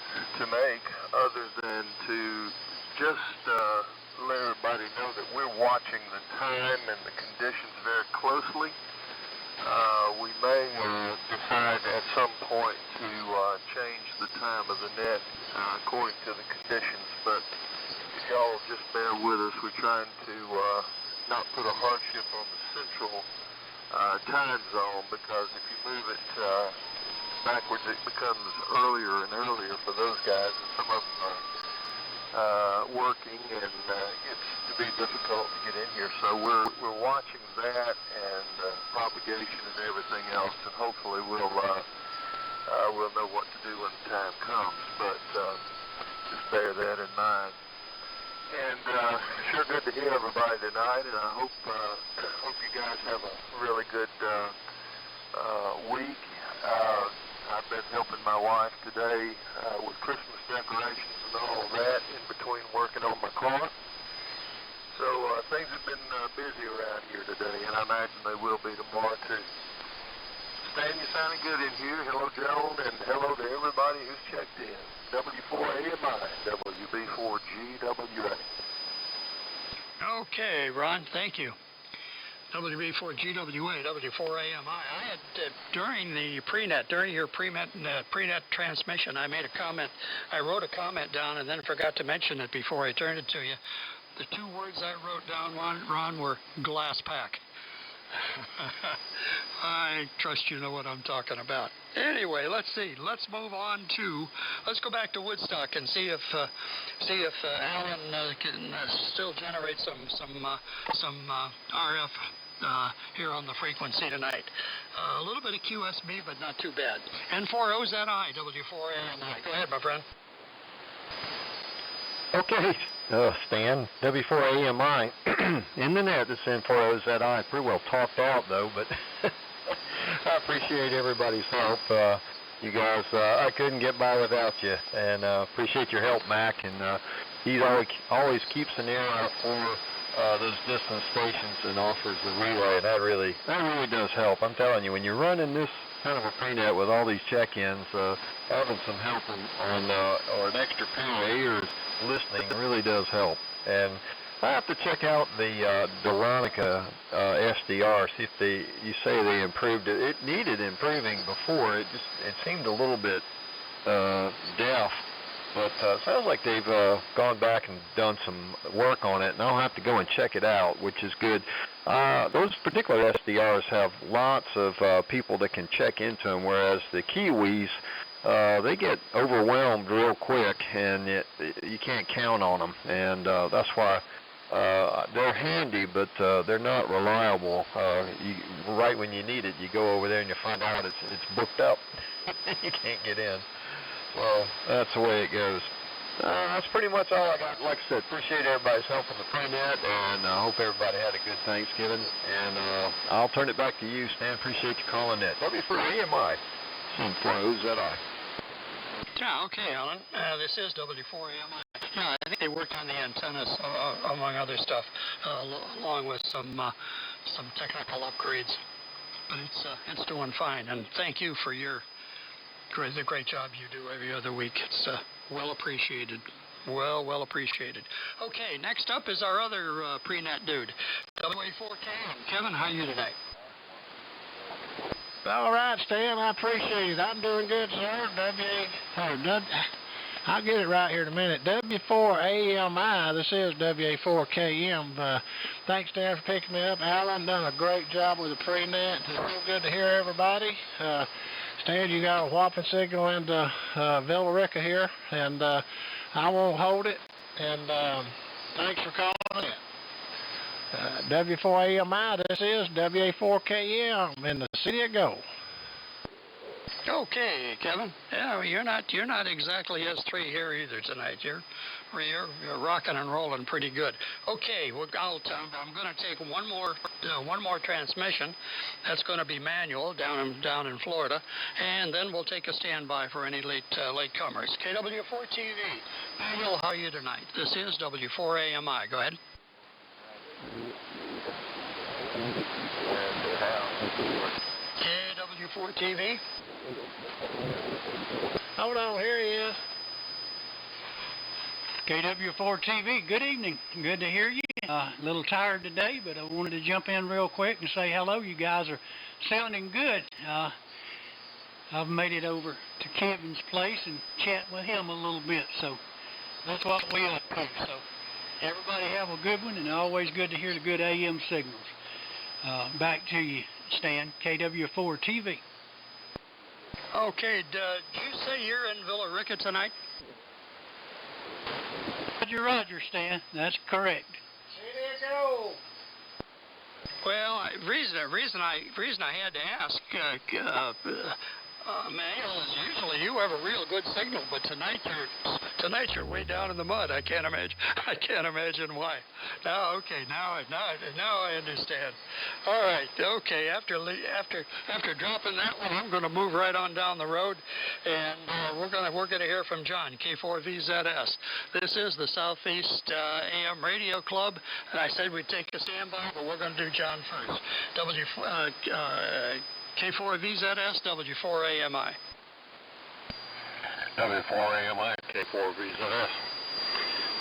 make other than to just let everybody know that we're watching the time and the conditions very closely. We may decide at some point to change the time of the net according to the conditions, but if y'all just bear with us, we're trying to not put a hardship on the central time zone, because if you move it backwards, it becomes earlier and earlier for those guys, and some of them are working, and it's to be difficult to get in here. So we're watching that and propagation and everything else, and hopefully we'll know what to do when the time comes. But just bear that in mind. And sure good to hear everybody tonight, and I hope you guys have a really good week. I've been helping my wife today with Christmas decorations and all of that in between working on my car. So things have been busy around here today, and I imagine they will be tomorrow too. Stan, you sounding good in here. Hello, Joan, and hello to everybody who's checked in. W4AMI, WB4GWA. Okay, Ron, thank you. WB4GWA, W4AMI. I had, during your prenet transmission, I made a comment. I wrote a comment down and then forgot to mention it before I turned it to you. The two words I wrote down, Ron, were glass pack. I trust you know what I'm talking about. Anyway, let's see. Let's move on to. Let's go back to Woodstock and see if Alan can still generate some RF here on the frequency tonight. A little bit of QSB, but not too bad. N4OZI, W4AMI. Go ahead, my friend. Okay, Stan, W4AMI in the net. This N4OZI. Pretty well talked out though, but I appreciate everybody's help. You guys, I couldn't get by without you, and appreciate your help, Mac. And he always keeps an ear out for those distant stations and offers the relay. And that really does help. I'm telling you, when you're running this kind of a prenet with all these check-ins, having some help on or an extra pair of ears listening really does help. And I have to check out the Veronica SDR. See if you say they improved it. It needed improving before. It seemed a little bit deaf. But it sounds like they've gone back and done some work on it, and I'll have to go and check it out, which is good. Those particular SDRs have lots of people that can check into them, whereas the Kiwis, they get overwhelmed real quick, and you can't count on them, and that's why they're handy, but they're not reliable. Right when you need it, you go over there and you find out it's booked up. You can't get in. Well, that's the way it goes. That's pretty much all I got. Like I said, appreciate everybody's help on the prenet, and I hope everybody had a good Thanksgiving. And I'll turn it back to you, Stan. Appreciate you calling that. W4AMI. Some pros that I. Yeah, okay, Alan. This is W4AMI. Yeah, I think they worked on the antennas, among other stuff, along with some technical upgrades. But it's doing fine, and thank you for the great job you do every other week. It's well appreciated. Well appreciated. Okay, next up is our other prenet dude, WA4KM. Kevin, how are you tonight? All right, Stan, I appreciate it. I'm doing good, sir. I'll get it right here in a minute. W4AMI, this is WA4KM. Thanks, Stan, for picking me up. Alan done a great job with the prenet. It's real good to hear everybody. Stan, you got a whopping signal into Villarica here, and I won't hold it. And thanks for calling in. W4AMI, this is WA4KM in the city of Gold. Okay, Kevin. Yeah, you're not exactly S3 here either tonight. You're rocking and rolling pretty good. Okay, I'm going to take one more transmission. That's going to be manual down in Florida, and then we'll take a standby for any latecomers. KW4TV. Manuel, how are you tonight? This is W4AMI. Go ahead. KW4TV. Hold on, here he is. KW4TV, good evening. Good to hear you. A little tired today, but I wanted to jump in real quick and say hello. You guys are sounding good. I've made it over to Kevin's place and chat with him a little bit, so that's what we up to. So everybody have a good one, and always good to hear the good AM signals. Back to you, Stan, KW4TV. Okay, did you say you're in Villarica tonight? Roger, Stan. That's correct. There you go. Well, reason I had to ask, Manuel, is usually you have a real good signal, but tonight you're way down in the mud. I can't imagine why. Now I understand. All right, okay. After dropping that one, I'm going to move right on down the road, and we're going to hear from John, K4VZS. This is the Southeast AM Radio Club, and I said we'd take a standby, but we're going to do John first. K4VZS, W4AMI. W4AMI, K4VZS.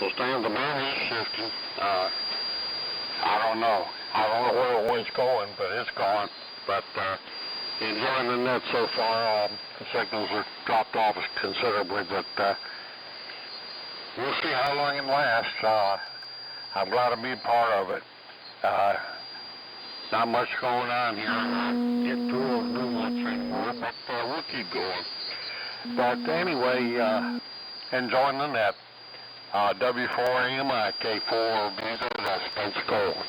Well, Stan, the man is shifting. I don't know where the wind's going, but it's going. But enjoying the net so far. The signals are dropped off considerably, but we'll see how long it lasts. I'm glad to be a part of it. Not much going on here. Get through new much anymore, but we'll keep going. But anyway, enjoying the net. W4AMI, K4VZS, Pensacola.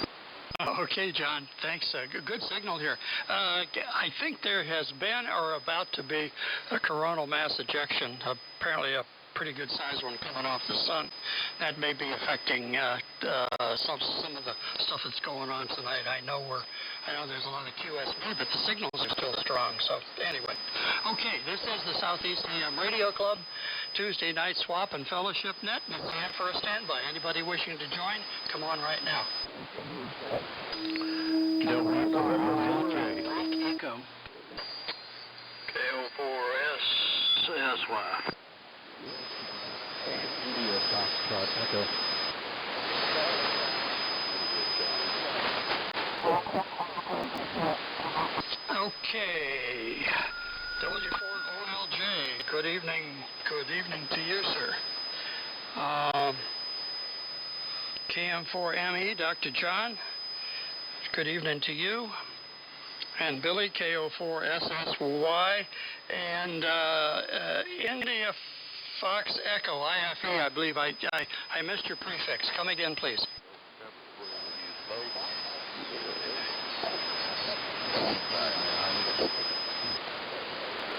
Okay, John. Thanks. Good signal here. I think there has been or about to be a coronal mass ejection. Apparently a pretty good sized one coming off the sun. That may be affecting some of the stuff that's going on tonight. I know there's a lot of QSB, but the signals are still strong. So anyway, okay, this is the Southeastern AM Radio Club, Tuesday night swap and fellowship net, and it's time for a standby. Anybody wishing to join, come on right now. Echo. KO4SSY. India Foxtrot Echo. Okay. W4OLJ. Good evening. Good evening to you, sir. KM4ME, Dr. John. Good evening to you. And Billy, KO4SSY. And India Fox Echo, IFE, I believe. I missed your prefix. Come again, please.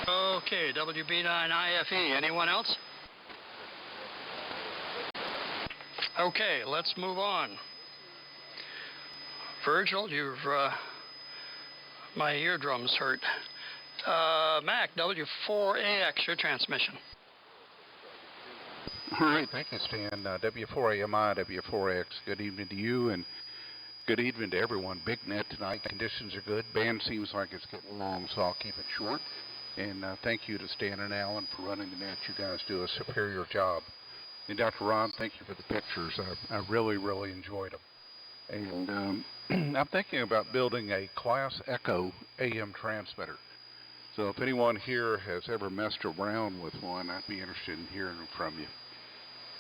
Okay, WB9IFE. Anyone else? Okay, let's move on. Virgil, my eardrums hurt. Mac, W4AX, your transmission. All right, thank you, Stan. W4AMI, W4X, good evening to you, and good evening to everyone. Big net tonight. Conditions are good. Band seems like it's getting long, so I'll keep it short. And thank you to Stan and Alan for running the net. You guys do a superior job. And Dr. Ron, thank you for the pictures. I really, really enjoyed them. And I'm thinking about building a Class Echo AM transmitter. So if anyone here has ever messed around with one, I'd be interested in hearing from you.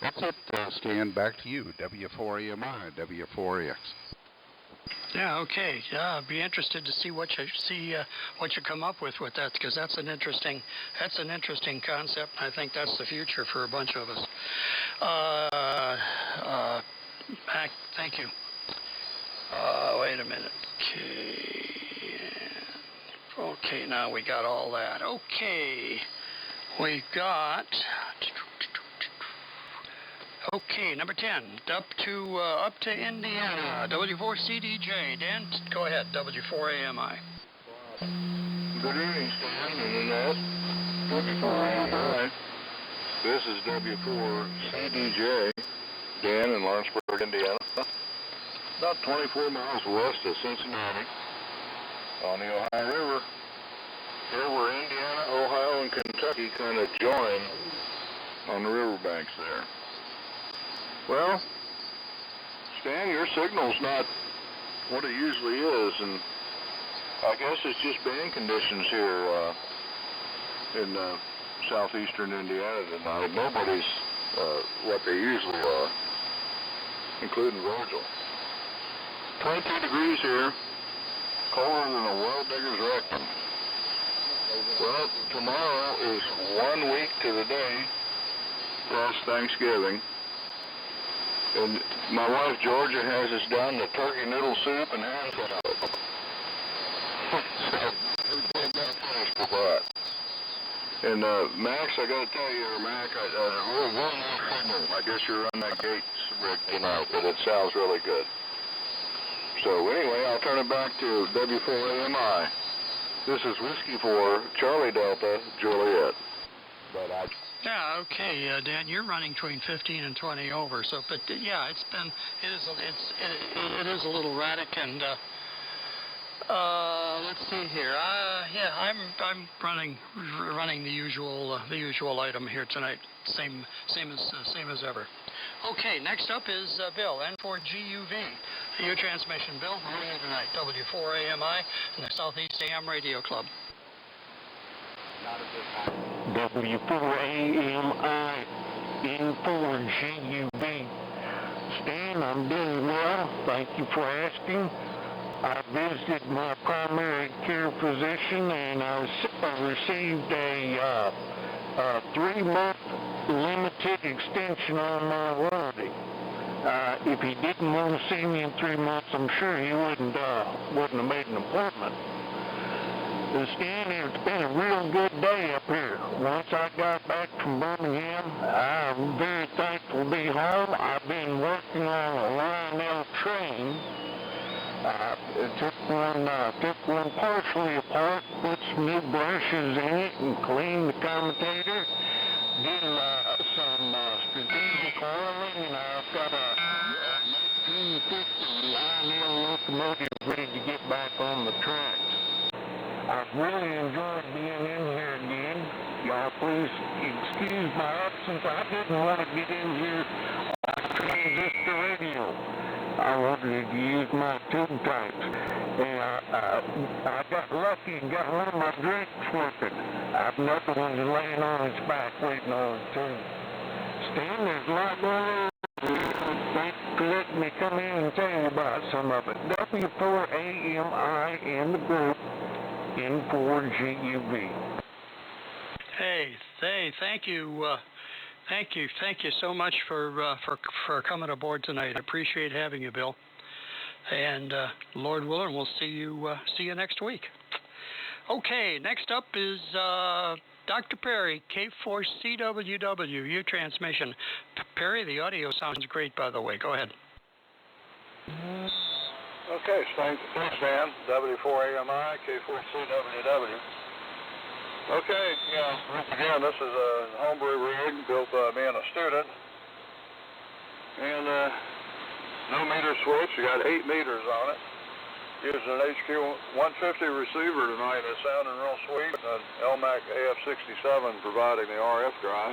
That's it, Stan. Back to you. W4AMI, W4AX. Yeah, okay. Yeah, I'd be interested to see what you come up with that, because that's an interesting concept. I think that's the future for a bunch of us. Mac, thank you. Wait a minute. Okay, now we got all that. Okay, we got. Okay, number 10, up to Indiana, W4CDJ. Dan, go ahead, W4AMI. Good evening, Stan and Annette. W4AMI. This is W4CDJ, Dan in Lawrenceburg, Indiana. About 24 miles west of Cincinnati, on the Ohio River. Here where Indiana, Ohio, and Kentucky kind of join on the riverbanks there. Well, Stan, your signal's not what it usually is, and I guess it's just band conditions here in southeastern Indiana tonight. Nobody's what they usually are, including Virgil. 22 degrees here, colder than a well digger's rectum. Well, tomorrow is 1 week to the day past Thanksgiving. And my wife Georgia has us down to turkey noodle soup and ham salad. And Max, I gotta tell you, Mac, we're one more signal. I guess you're on that Gates rig tonight, but it sounds really good. So anyway, I'll turn it back to W4AMI. This is Whiskey 4, Charlie Delta, Juliet. Yeah, okay, Dan, you're running between 15 and 20 over. So, but yeah, it is a little erratic, and let's see here. Yeah, I'm running the usual item here tonight. Same as ever. Okay, next up is Bill, N4GUV. Your transmission, Bill. How are you tonight? W4AMI and the Southeast AM Radio Club. W4AMI, N4GUV. Stan, I'm doing well. Thank you for asking. I visited my primary care physician and I received a 3-month limited extension on my warranty. If he didn't want to see me in 3 months, I'm sure he wouldn't have made an appointment. Stan, it's been a real good day up here. Once I got back from Birmingham, I'm very thankful to be home. I've been working on a Lionel train. Took one partially apart, put some new brushes in it and cleaned the commutator. Did some strategic oiling, and I've got a 1950 Lionel locomotive ready to get back on the tracks. I've really enjoyed being in here again. Y'all please excuse my absence. I didn't want to get in here on transistor radio. I wanted to use my tube tanks. And I got lucky and got one of my drinks working. Another one's laying on its back waiting on its turn. Stan, there's a lot going on. Thanks for letting me come in and tell you about some of it. W4AMI in the group, N4GUV. Hey, thank you so much for coming aboard tonight. I appreciate having you, Bill. And Lord willing, we'll see you next week. Okay, next up is Dr. Perry, K4CWW, U-Transmission. Perry, the audio sounds great, by the way. Go ahead. Okay, thanks, Dan. W4AMI, K4CWW. Okay, once again, this is a homebrew rig built by me and a student. And no meter switch, you got 8 meters on it. Using an HQ 150 receiver tonight. It's sounding real sweet. An LMAC AF67 providing the RF drive.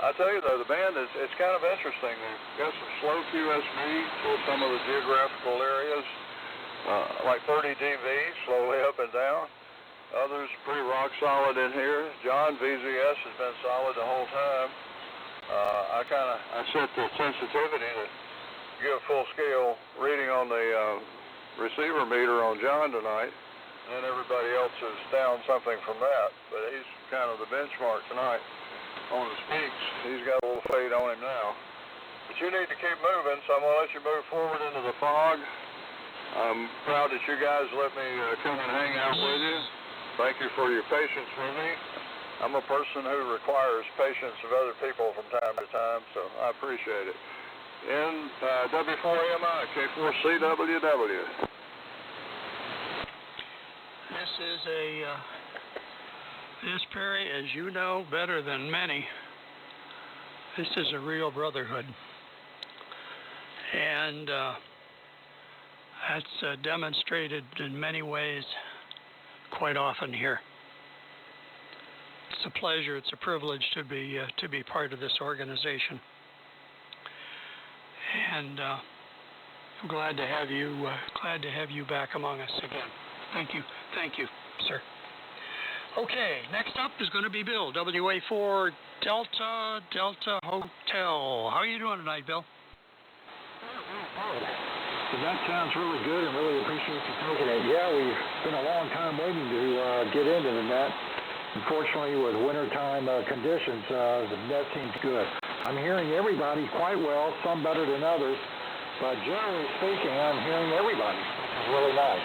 I tell you though, the band it's kind of interesting. They've got some slow QSB for some of the geographical areas, like 30 dB, slowly up and down. Others pretty rock solid in here. John VZS has been solid the whole time. I set the sensitivity to give full scale reading on the receiver meter on John tonight, and everybody else is down something from that, but he's kind of the benchmark tonight on his peaks. He's got a little fade on him now. But you need to keep moving, so I'm going to let you move forward into the fog. I'm proud that you guys let me come and hang out with you. Thank you for your patience with me. I'm a person who requires patience of other people from time to time, so I appreciate it. In W4AMI, K4CWW. This Perry, as you know better than many, this is a real brotherhood. And that's demonstrated in many ways quite often here. It's a pleasure, it's a privilege to be part of this organization. And I'm glad to have you back among us again. Thank you, sir. Okay, next up is going to be Bill, WA4 Delta Hotel. How are you doing tonight, Bill? Well, that sounds really good, and really appreciate you taking it. Yeah, we've been a long time waiting to get into the net. Unfortunately, with wintertime conditions, the net seems good. I'm hearing everybody quite well, some better than others, but generally speaking, I'm hearing everybody, which is really nice.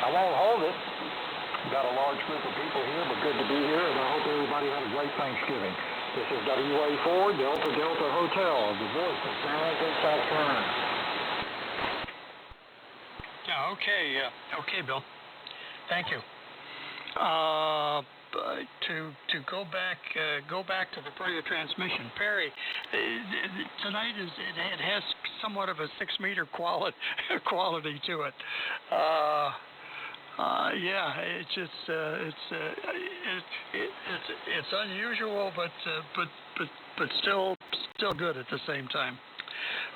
I won't hold it. We've got a large group of people here, but good to be here, and I hope everybody had a great Thanksgiving. This is WA4 Delta Hotel, the voice of San Antonio, South Carolina. Yeah, okay, Bill. Thank you. To go back to the radio transmission, Perry. Tonight it has somewhat of a 6-meter quality to it. Yeah, it's unusual, but still good at the same time.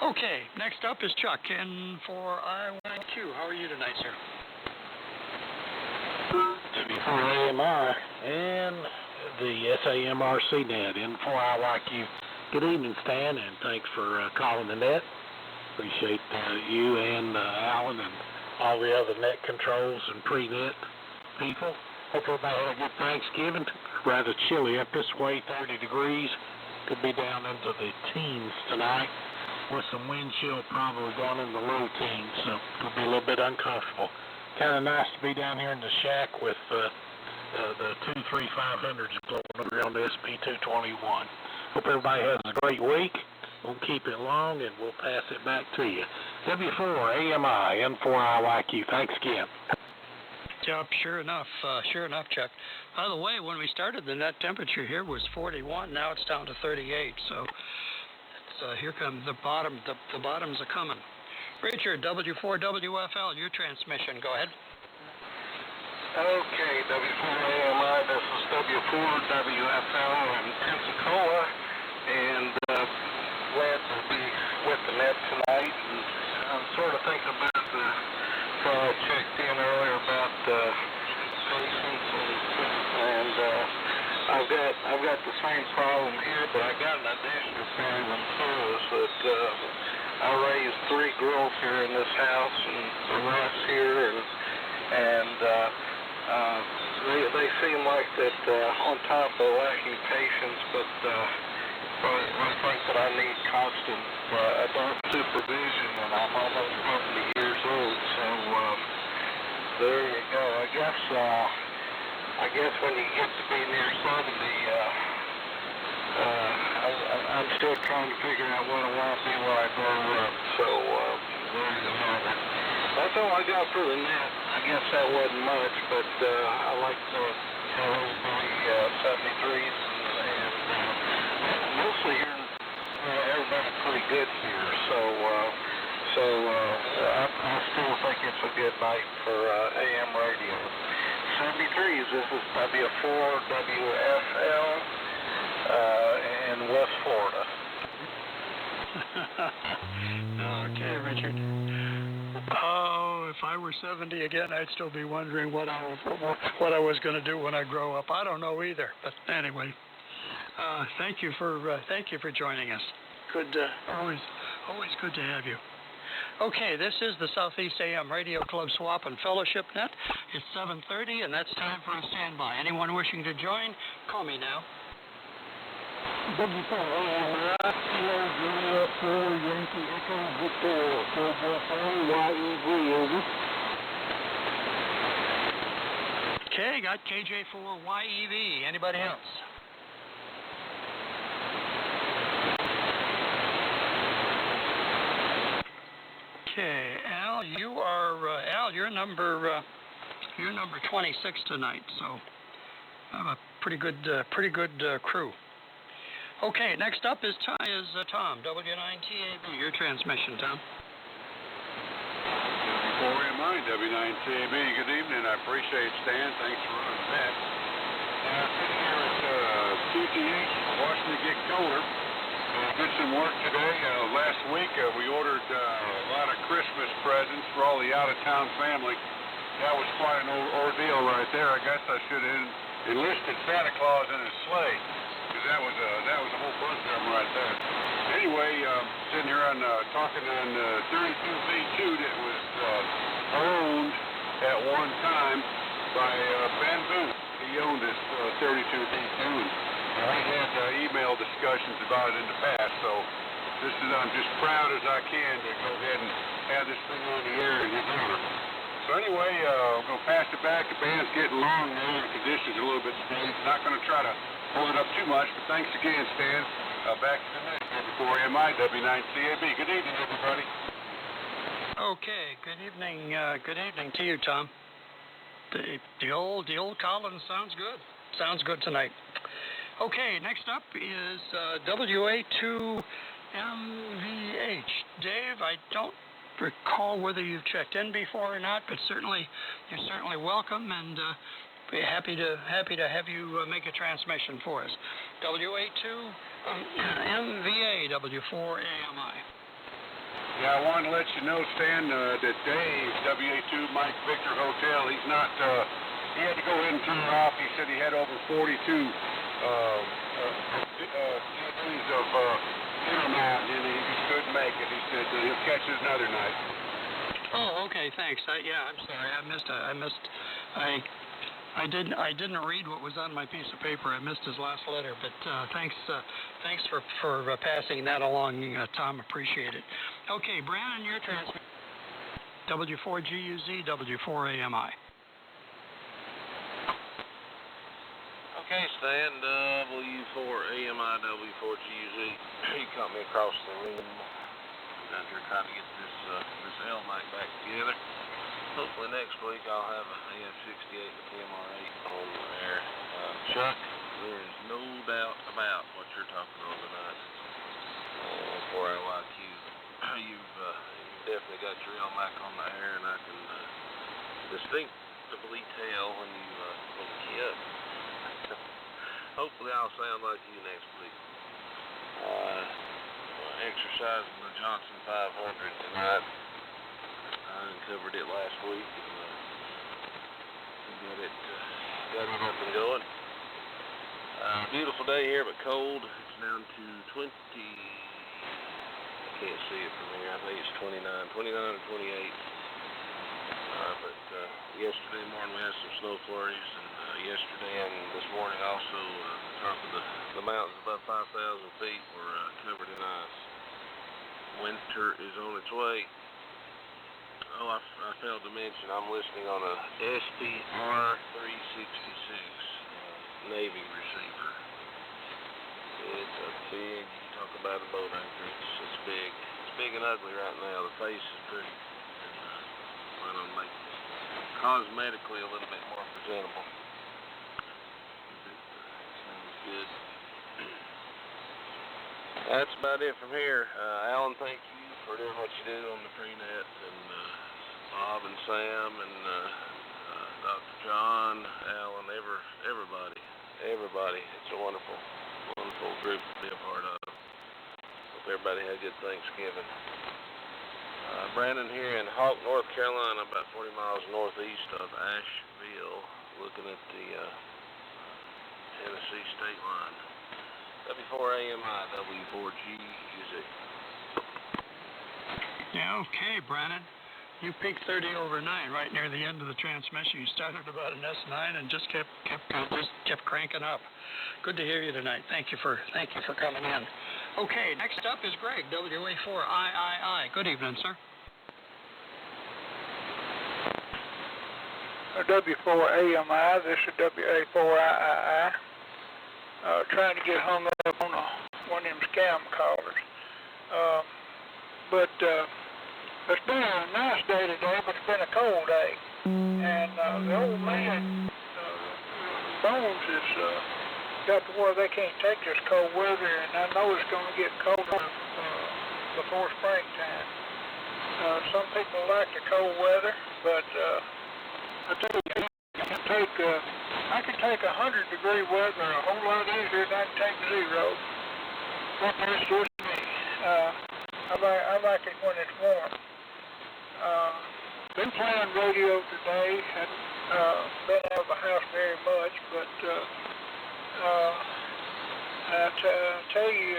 Okay, next up is Chuck, and for I1Q. How are you tonight, sir? W4AMI and the Samrc Net, N4IYQ. Good evening, Stan, and thanks for calling the net. Appreciate you and Alan and all the other net controls and pre-net people. Hope everybody had a good Thanksgiving. Rather chilly up this way, 30 degrees. Could be down into the teens tonight with some wind chill probably going in the low teens, so it'll be a little bit uncomfortable. Kind of nice to be down here in the shack with the 23500s blowing over on the SP221. Hope everybody has a great week. We'll keep it long and we'll pass it back to you. W4AMI, N4IYQ. Thanks again. Yep, sure enough, Chuck. By the way, when we started, the net temperature here was 41. Now it's down to 38. So here comes the bottom. The bottoms are coming. Richard, W4WFL, your transmission. Go ahead. Okay, W4AMI, this is W4WFL in Pensacola, and glad to be with the Net tonight, and I'm sort of thinking about the, I checked in earlier about patience, and I've got the same problem here, but I got an additional problem too, is that I raised 3 girls here in this house, and the rest here, and they seem like that on top of lacking patience, but I think that I need constant adult supervision, and I'm almost 70 years old, so there you go. I guess when you get to be near 70, I'm still trying to figure out what I want to be when I grow up, so there you have it. That's all I got for the net. I guess that wasn't much, but I like to tell everybody 73s, and mostly here, everybody's pretty good here, so I still think it's a good night for AM radio. 73s, this is W4 WFL in West Florida. Okay, Richard. Oh, if I were 70 again, I'd still be wondering what I was going to do when I grow up. I don't know either. But anyway, thank you for joining us. Good, always good to have you. Okay, this is the Southeast AM Radio Club Swap and Fellowship Net. It's 7:30, and that's time for a standby. Anyone wishing to join, call me now. Okay, got KJ4YEV. Anybody else? Okay, Al, you're number 26 tonight, so I have a pretty good crew. Okay, next up is Tom, W9TAB, your transmission, Tom. W4MI, W9TAB, good evening. I appreciate Stan. Thanks for running that. Sitting here at QTH, watching it get colder. Did some work today. Last week we ordered a lot of Christmas presents for all the out-of-town family. That was quite an ordeal right there. I guess I should have enlisted Santa Claus in his sleigh, because that was a whole bunch of them right there. Anyway, sitting here on talking on 32V2 that was owned at one time by Ben Booth. He owned this 32V2. I had email discussions about it in the past, so I'm just proud as I can to go ahead and have this thing on the air and his honor. So anyway, I'm going to pass it back. The band's getting long now. The conditions are a little bit strange. Not going to try to hold it up too much, but thanks again, Stan. Back to the net before MI, W9CAB. Good evening, everybody. Okay, good evening. Good evening to you, Tom. The old Collins sounds good. Sounds good tonight. Okay, next up is WA2MVH. Dave, I don't recall whether you've checked in before or not, but you're certainly welcome, and be happy to have you make a transmission for us. WA2MVA, W4AMI. Yeah, I wanted to let you know, Stan, that Dave, WA2 Mike Victor Hotel, he's not, he had to go ahead and turn it off. He said he had over 42 days of internet, and he just couldn't make it. He said he'll catch it another night. Oh, okay, thanks. I'm sorry, I didn't read what was on my piece of paper. I missed his last letter, but thanks for passing that along, Tom. Appreciate it. Okay, Brandon, your transmission. W4GUZ, W4AMI. Okay, Stan, W4AMI, W4GUZ. You caught me across the room. Down here trying to get this L mic back together. Hopefully next week I'll have an AM68 and PMR8 on there. Chuck, there is no doubt about what you're talking on tonight for LIQ. You've definitely got your L mic on the air, and I can distinctly tell when you key up. Hopefully I'll sound like you next week. exercising the Johnson 500 tonight. I uncovered it last week and got it up and going. Beautiful day here, but cold. It's down to 20. I can't see it from here. I think it's 29 or 28. But yesterday morning we had some snow flurries, and yesterday and this morning also, the top of the mountains above 5,000 feet were covered in ice. Winter is on its way. Oh, I failed to mention I'm listening on a SDR 366 Navy receiver. It's a big, talk about a boat anchor. It's big. It's big and ugly right now. The face is pretty. Why don't make it cosmetically a little bit more presentable. Sounds good. That's about it from here. Alan, thank you for doing what you do on the prenet, and Bob and Sam and Dr. John, Alan, everybody. It's a wonderful group to be a part of. Hope everybody had a good Thanksgiving. Brandon here in Hawk, North Carolina, about 40 miles northeast of Asheville, looking at the Tennessee state line. W4AMI, W4GUZ. Yeah, okay, Brandon. You peaked 30 over 9 right near the end of the transmission. You started about an S9 and just kept cranking up. Good to hear you tonight. Thank you for coming in. Okay, next up is Greg, WA4III. Good evening, sir. W4AMI, this is WA4III. Trying to get hung up on one of them scam callers. It's been a nice day today, but it's been a cold day. And the old man, Bones, is got to where they can't take this cold weather, and I know it's going to get colder before springtime. Some people like the cold weather, but I tell you, I can take 100-degree weather a whole lot easier than I can take 0. But that's just me. I like it when it's warm. Been playing radio today. Hadn't been out of the house very much, but I tell you,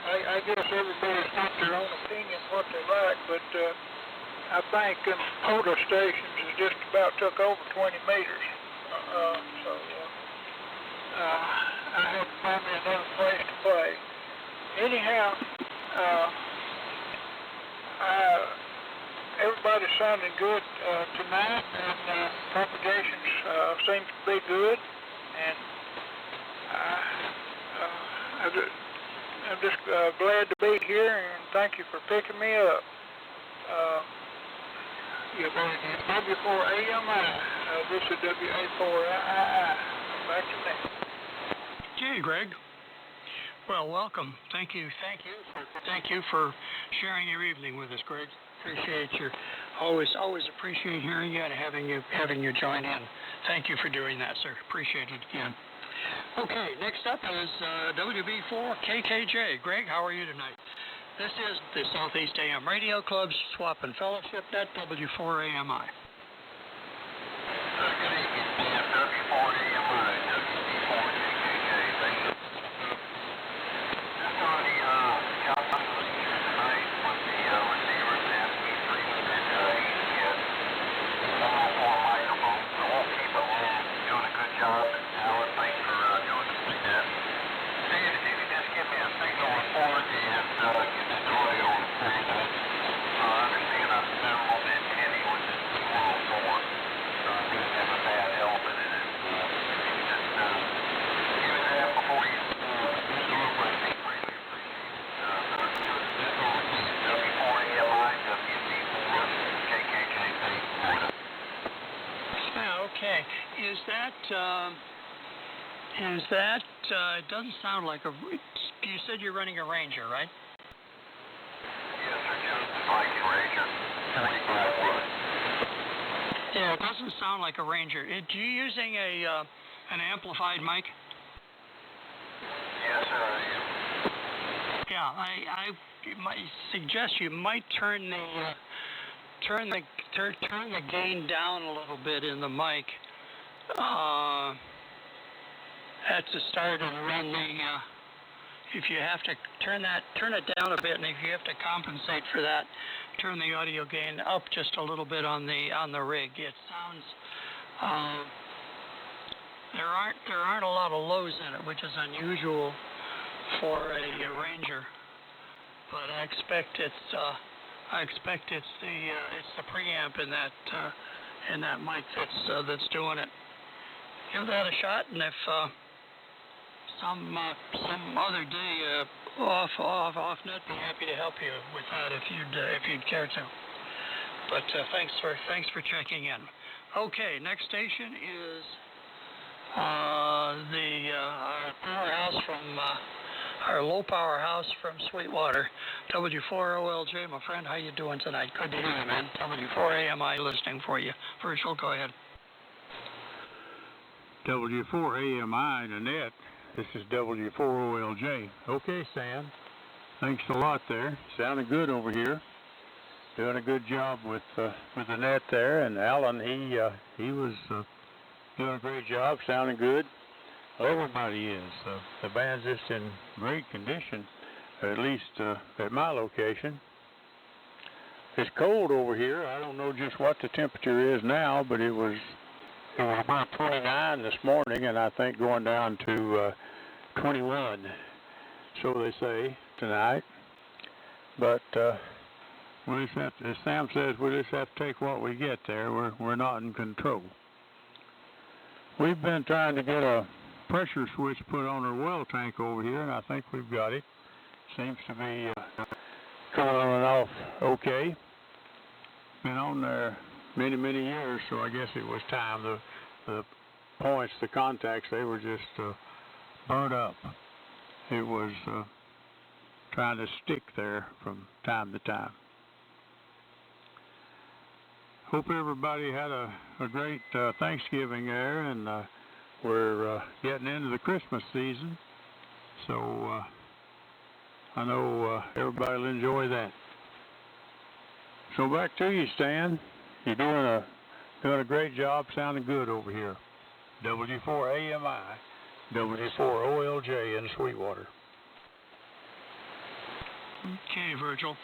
I guess everybody's got their own opinion what they like, but I think them older stations has just about took over 20 meters. So I had to find me another place to play. Anyhow, everybody's sounding good tonight, and propagations seem to be good, and I'm just glad to be here, and thank you for picking me up. W4AMI, this is WA4II. Back to me. Okay, Greg. Well, welcome. Thank you for sharing your evening with us, Greg. Appreciate your always appreciate hearing you and having you join in. Thank you for doing that, sir. Appreciate it again. Okay, next up is WB4KKJ. Greg, how are you tonight? This is the Southeast AM Radio Club's Swap and Fellowship Net, W4AMI. Good evening, W4AMI, W4KKJ. Thank you. Just on the job I'm listening to tonight with the receivers and ECS 104 microphone, so we'll keep it long. Doing a good job. Alan, thanks for doing the prenet. Steve, if you could just give me a signal report and get the audio on the prenet. I understand I'm a little bit heavy with this 104, so I think there's a bad element in it. If you could just give me that before you start with me, greatly appreciate it. This over to W4AMI, WB4, KKJ, Florida. Okay. Is that, it doesn't sound like a, you said you're running a Ranger, right? Yes, sir, Johnson Viking Ranger, 45 foot. Yeah, it doesn't sound like a Ranger. Are you using an amplified mic? Yes, sir, I am. Yeah, suggest you might turn the gain down a little bit in the mic at the start and run if you have to turn it down a bit, and if you have to compensate for that, turn the audio gain up just a little bit on the rig. It sounds there aren't a lot of lows in it, which is unusual for a Ranger. But I expect it's the preamp in that mic that's doing it. Give that a shot, and if some other day off net, be happy to help you with that if you'd care to. But thanks for checking in. Okay, next station is the powerhouse from our low power house from Sweetwater, W4OLJ. My friend, how you doing tonight? Good to hear you, man. W4AMI listening for you. Virgil, go ahead. W4AMI in the net. This is W4OLJ. Okay, Stan. Thanks a lot there. Sounding good over here. Doing a good job with the net there. And Alan, he was doing a great job. Sounding good. Everybody is. The band's just in great condition, at least at my location. It's cold over here. I don't know just what the temperature is now, but it was about 29 this morning, and I think going down to 21, so they say, tonight. But we just have to, as Sam says, we just have to take what we get there. We're not in control. We've been trying to get a pressure switch put on our well tank over here, and I think we've got it. Seems to be coming on and off okay. Been on there many years, so I guess it was time. The points, the contacts, they were just burnt up. It was trying to stick there from time to time. Hope everybody had a great Thanksgiving there, and we're getting into the Christmas season, so I know everybody will enjoy that. So back to you, Stan. You're doing a great job, sounding good over here. W4AMI, W4OLJ in Sweetwater. Okay, Virgil.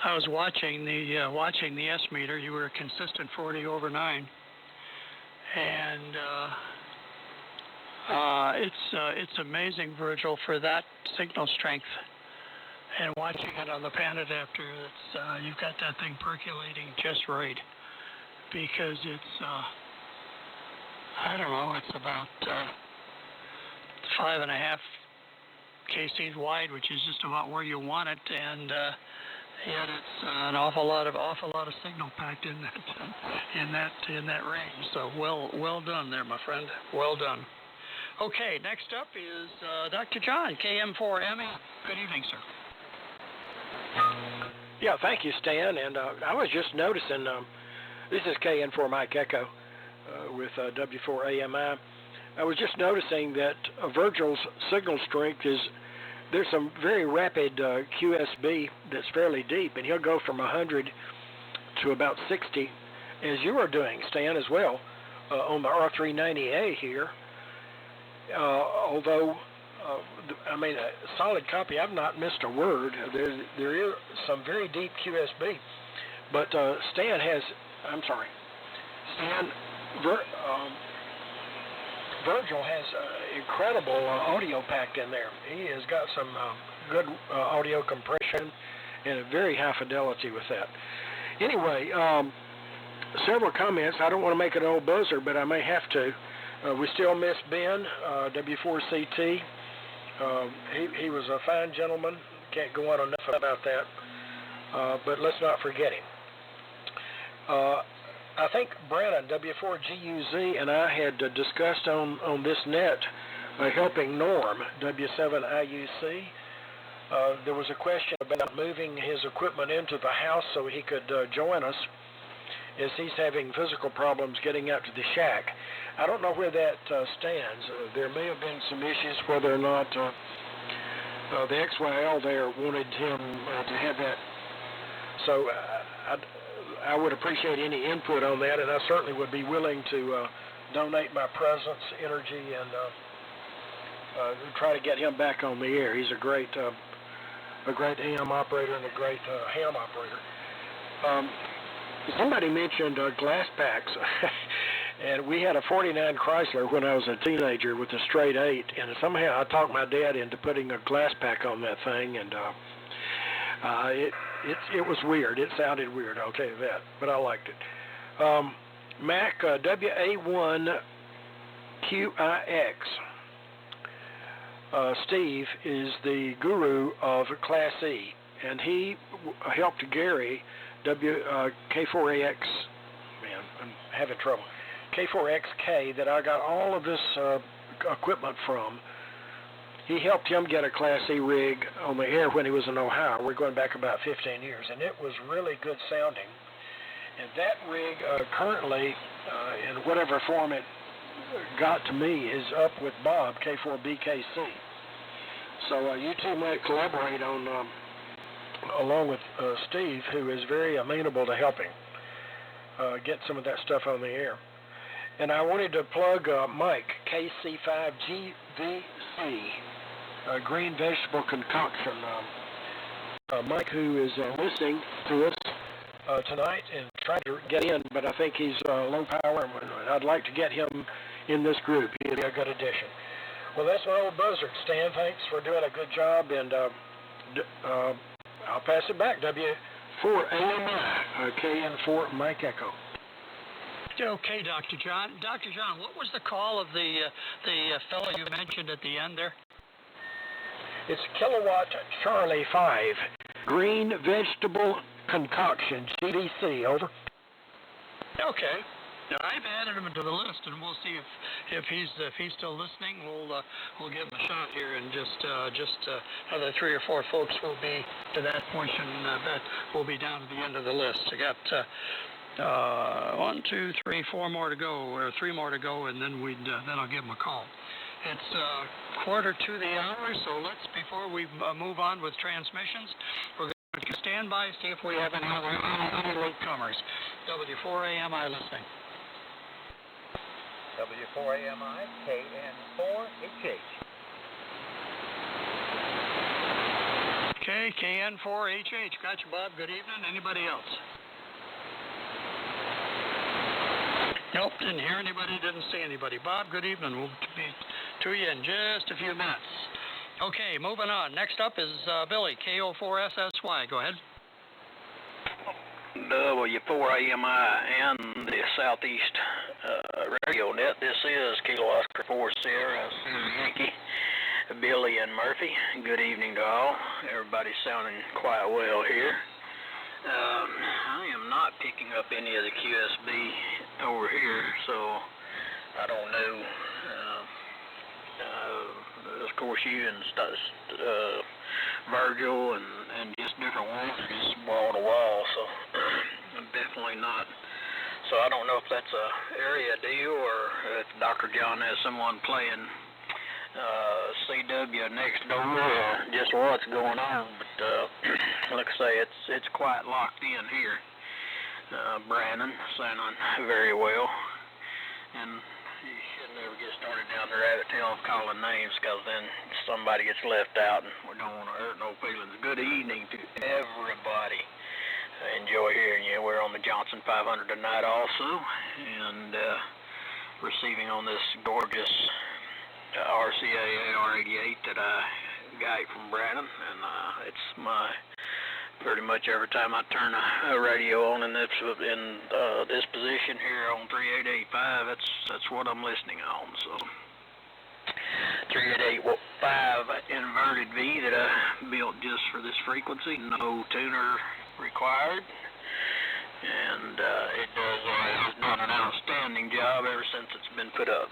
I was watching the S meter. You were a consistent 40 over 9, and it's amazing, Virgil, for that signal strength. And watching it on the pan adapter, you've got that thing percolating just right, because it's I don't know, it's about 5.5 kcs wide, which is just about where you want it, and yet it's an awful lot of signal packed in that range. So well done there, my friend. Well done. Okay, next up is Dr. John, KM4ME. Good evening, sir. Yeah, thank you, Stan. And I was just noticing, this is KN4 Mike Echo with W4AMI. I was just noticing that Virgil's signal strength there's some very rapid QSB that's fairly deep, and he'll go from 100 to about 60, as you are doing, Stan, as well, on the R390A here. Although, a solid copy, I've not missed a word. There is some very deep QSB, but Virgil has incredible audio packed in there. He has got some good audio compression and a very high fidelity with that. Anyway, several comments. I don't want to make it an old buzzer, but I may have to. We still miss Ben, W4CT. He was a fine gentleman. Can't go on enough about that. But let's not forget him. I think Brandon, W4GUZ, and I had discussed on this net helping Norm, W7IUC. There was a question about moving his equipment into the house so he could join us, as he's having physical problems getting out to the shack. I don't know where that stands. There may have been some issues whether or not the XYL there wanted him to have that. So I would appreciate any input on that, and I certainly would be willing to donate my presence, energy, and try to get him back on the air. He's a great AM operator and a great ham operator. Somebody mentioned glass packs, and we had a 49 Chrysler when I was a teenager with a straight 8, and somehow I talked my dad into putting a glass pack on that thing, and it was weird. It sounded weird, I'll tell you that, but I liked it. Mac WA1QIX. Steve is the guru of Class E, and he helped Gary K4AX. Man, I'm having trouble. K4XK that I got all of this equipment from. He helped him get a Class E rig on the air when he was in Ohio. We're going back about 15 years, and it was really good sounding. And that rig currently, in whatever form it got to me, is up with Bob, K4BKC. So you two might collaborate on, along with Steve, who is very amenable to helping get some of that stuff on the air. And I wanted to plug Mike, KC5GVC, green vegetable concoction. Mike, who is listening to us tonight and trying to get in, but I think he's low power, and I'd like to get him in this group. He'd be a good addition. Well, that's my old buzzard, Stan. Thanks for doing a good job, and I'll pass it back. W4AMI, KN4 Mike Echo. Okay, Dr. John. Dr. John, what was the call of the fellow you mentioned at the end there? It's Kilowatt Charlie 5, green vegetable concoction, GVC, over. Okay. Now, I've added him to the list, and we'll see if he's still listening. We'll give him a shot here, and just other 3 or 4 folks will be to that portion. That will be down to the end of the list. I got 1, 2, 3, 4 more to go, or 3 more to go, and then then I'll give him a call. It's 1/4 to the hour, so before we move on with transmissions, we're going to stand by, see if we have any latecomers. W4AMI listening. W4AMI, KN4HH. Okay, KN4HH. Got you, Bob. Good evening. Anybody else? Nope, didn't hear anybody, didn't see anybody. Bob, good evening. We'll be to you in just a few minutes. Okay, moving on. Next up is Billy, KO4SSY. Go ahead. W4AMI and the Southeast Radio Net. This is Kilo Oscar 4 Sierra Yankee, Billy and Murphy. Good evening to all. Everybody's sounding quite well here. I am not picking up any of the QSB over here, so I don't know. Of course, you and Virgil and just different ones are just wall to wall, so I'm definitely not. So I don't know if that's a area deal or if Dr. John has someone playing CW next door or just what's going on. But like I say, it's quite locked in here. Brandon sounding very well, and you should never get started down the rabbit tail of calling names, because then somebody gets left out, and we don't want to hurt no feelings. Good evening to everybody. I enjoy hearing you. We're on the Johnson 500 tonight also, and receiving on this gorgeous RCA AR88 that I got from Brandon, and it's my pretty much every time I turn a radio on in this position here on 3885, that's what I'm listening on. So 3885 inverted V that I built just for this frequency, no tuner required, and it has done an outstanding job ever since it's been put up.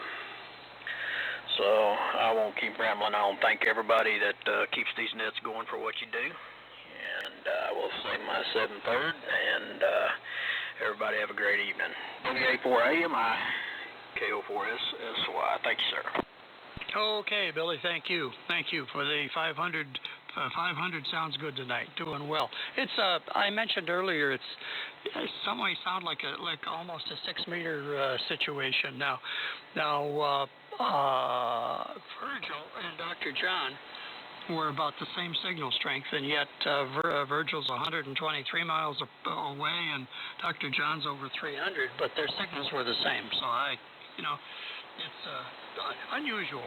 So I won't keep rambling on. Thank everybody that keeps these nets going for what you do. And I will say my 7/3, and everybody have a great evening. WA4AMI, KO4SSY. Thank you, sir. Okay, Billy, thank you. Thank you for the 500 500 sounds good tonight. Doing well. It's I mentioned earlier. It's some way sound like almost a 6-meter situation now. Now Virgil and Dr. John were about the same signal strength, and yet Virgil's 123 miles away, and Dr. John's over 300, but their signals were the same. So it's unusual,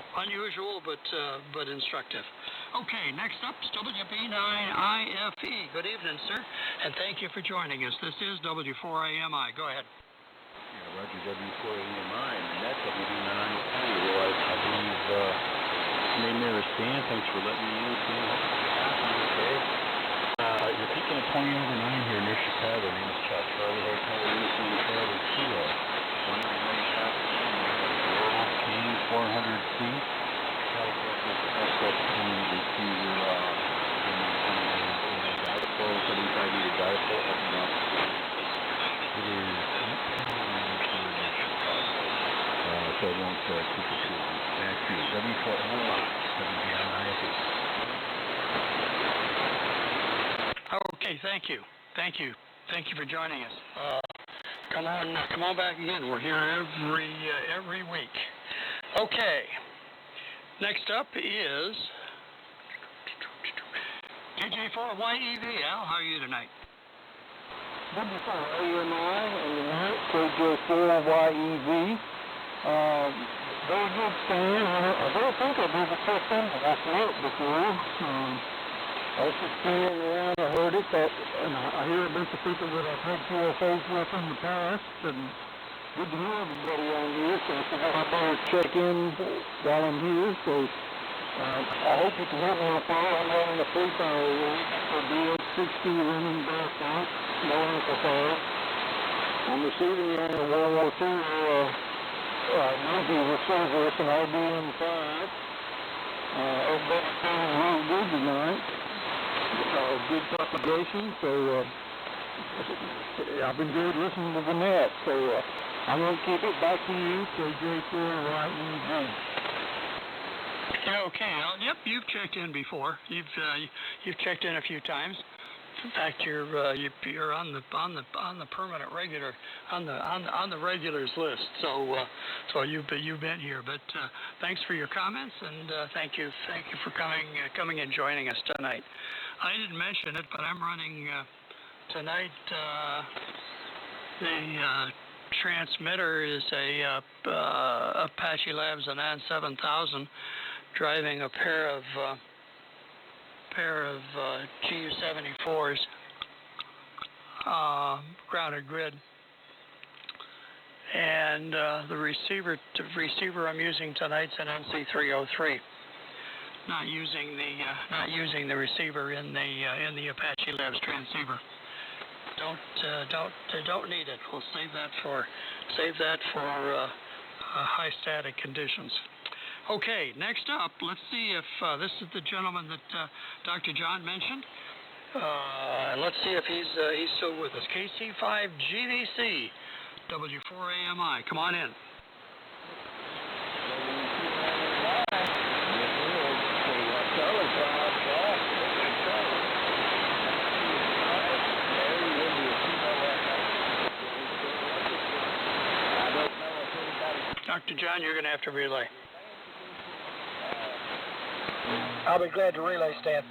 but instructive. Okay, next up is WB9IFE. Good evening, sir, and thank you for joining us. This is W4AMI. Go ahead. Yeah, Roger, W4AMI, and that's WB9IFE. Well, I believe name there is Dan. Thanks for letting me in, Dan. Okay. You're peaking at 20 over 9 here near Chicago. Name is Chuck. Charlie Hotel, Uniform Charlie Kilo. 199 King, 400 feet. That's between the two dipole, 75-meter dipole up and off. It is so I won't keep it too long. Back to W4AMI, WBNIFE. Okay, thank you for joining us. Come on back again. We're here every week. Okay. Next up is KJ4YEV. Al, how are you tonight? W4AMI and KJ4YEV. Very good, Stan. I don't think I've ever checked into this net before. I was just standing around, I heard it, and I hear a bunch of people that I've had QSOs with in the past, and good to hear everybody on here, so I figured I better check in while I'm here, so I hope you can help me out there. I'm running a 3-power rig for DH60 running backpack, no amplifier. I'm receiving on the World War II Navy receivers and IBM 5. Everybody's feeling really good tonight. Good propagation, so I've enjoyed listening to the net, so I'm going to keep it back to you, KJ4YEV. Okay, yep, you've checked in before. You've checked in a few times. In fact, you're on the permanent regular on the regulars list. So you've been here. But thanks for your comments, and thank you for coming and joining us tonight. I didn't mention it, but I'm running tonight. The transmitter is a Apache Labs Anan 7000, driving a pair of GU-74s, grounded grid, and the receiver I'm using tonight's an NC303. Not using the receiver in the Apache Labs transceiver. Don't need it. We'll save that for high static conditions. Okay, next up, let's see if this is the gentleman that Dr. John mentioned. Let's see if he's still with us. KC5GVC, W4AMI. Come on in. Dr. John, you're going to have to relay. I'll be glad to relay, Stan.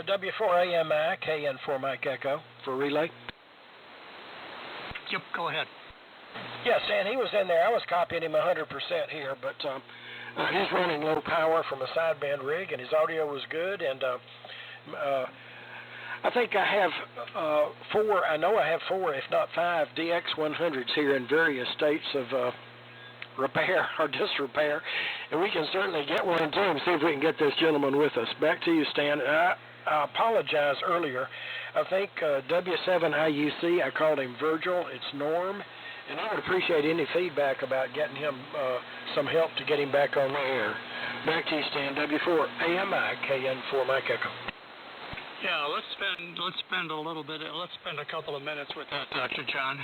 W4AMI, KN4 Mike Echo for relay. Yep, go ahead. Yes, Stan, he was in there. I was copying him 100% here, but he's running low power from a sideband rig, and his audio was good. And I think I have four. I know I have 4, if not 5, DX100s here in various states of repair or disrepair, and we can certainly get one to him. See if we can get this gentleman with us. Back to you, Stan. I apologize earlier. I think W7IUC. I called him Virgil. It's Norm. And I would appreciate any feedback about getting him some help to get him back on the air. Back to you, Stan. W4AMI, KN4 Mike Echo. Yeah, let's spend a couple of minutes with that, Dr. John.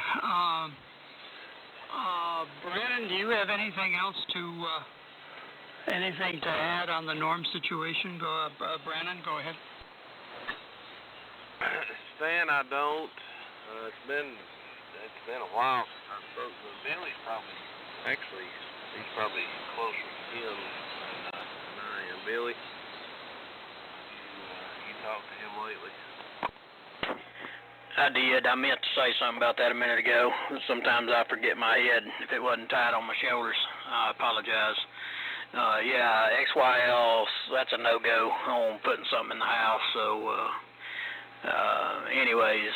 Brandon, do you have anything else anything to add on the Norm situation? Brandon, go ahead. Stan, I don't. It's been a while since I spoke to him. Billy's he's probably closer to him than I am. Billy, you talked to him lately? I did. I meant to say something about that a minute ago. Sometimes I forget my head. If it wasn't tight on my shoulders, I apologize. Yeah, XYL, that's a no-go on putting something in the house. So, anyways,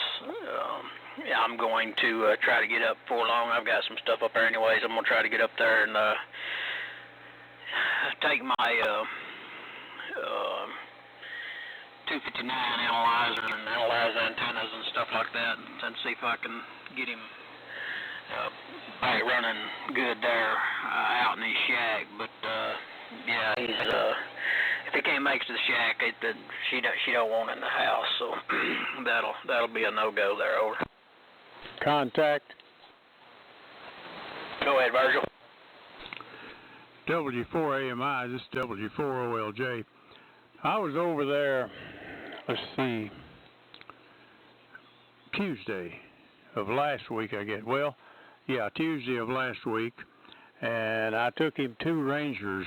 I'm going to try to get up before long. I've got some stuff up there anyways. I'm going to try to get up there and take my 259 analyzer and analyze antennas and stuff like that and see if I can get him back running good there out in his shack. But yeah, he's if he can't make it to the shack, she don't want it in the house, so that'll be a no-go there. Over. Contact. Go ahead, Virgil. W4AMI, this is W4OLJ. I was over there, let's see, Tuesday of last week, I guess. Well, yeah, Tuesday of last week, and I took him 2 Rangers,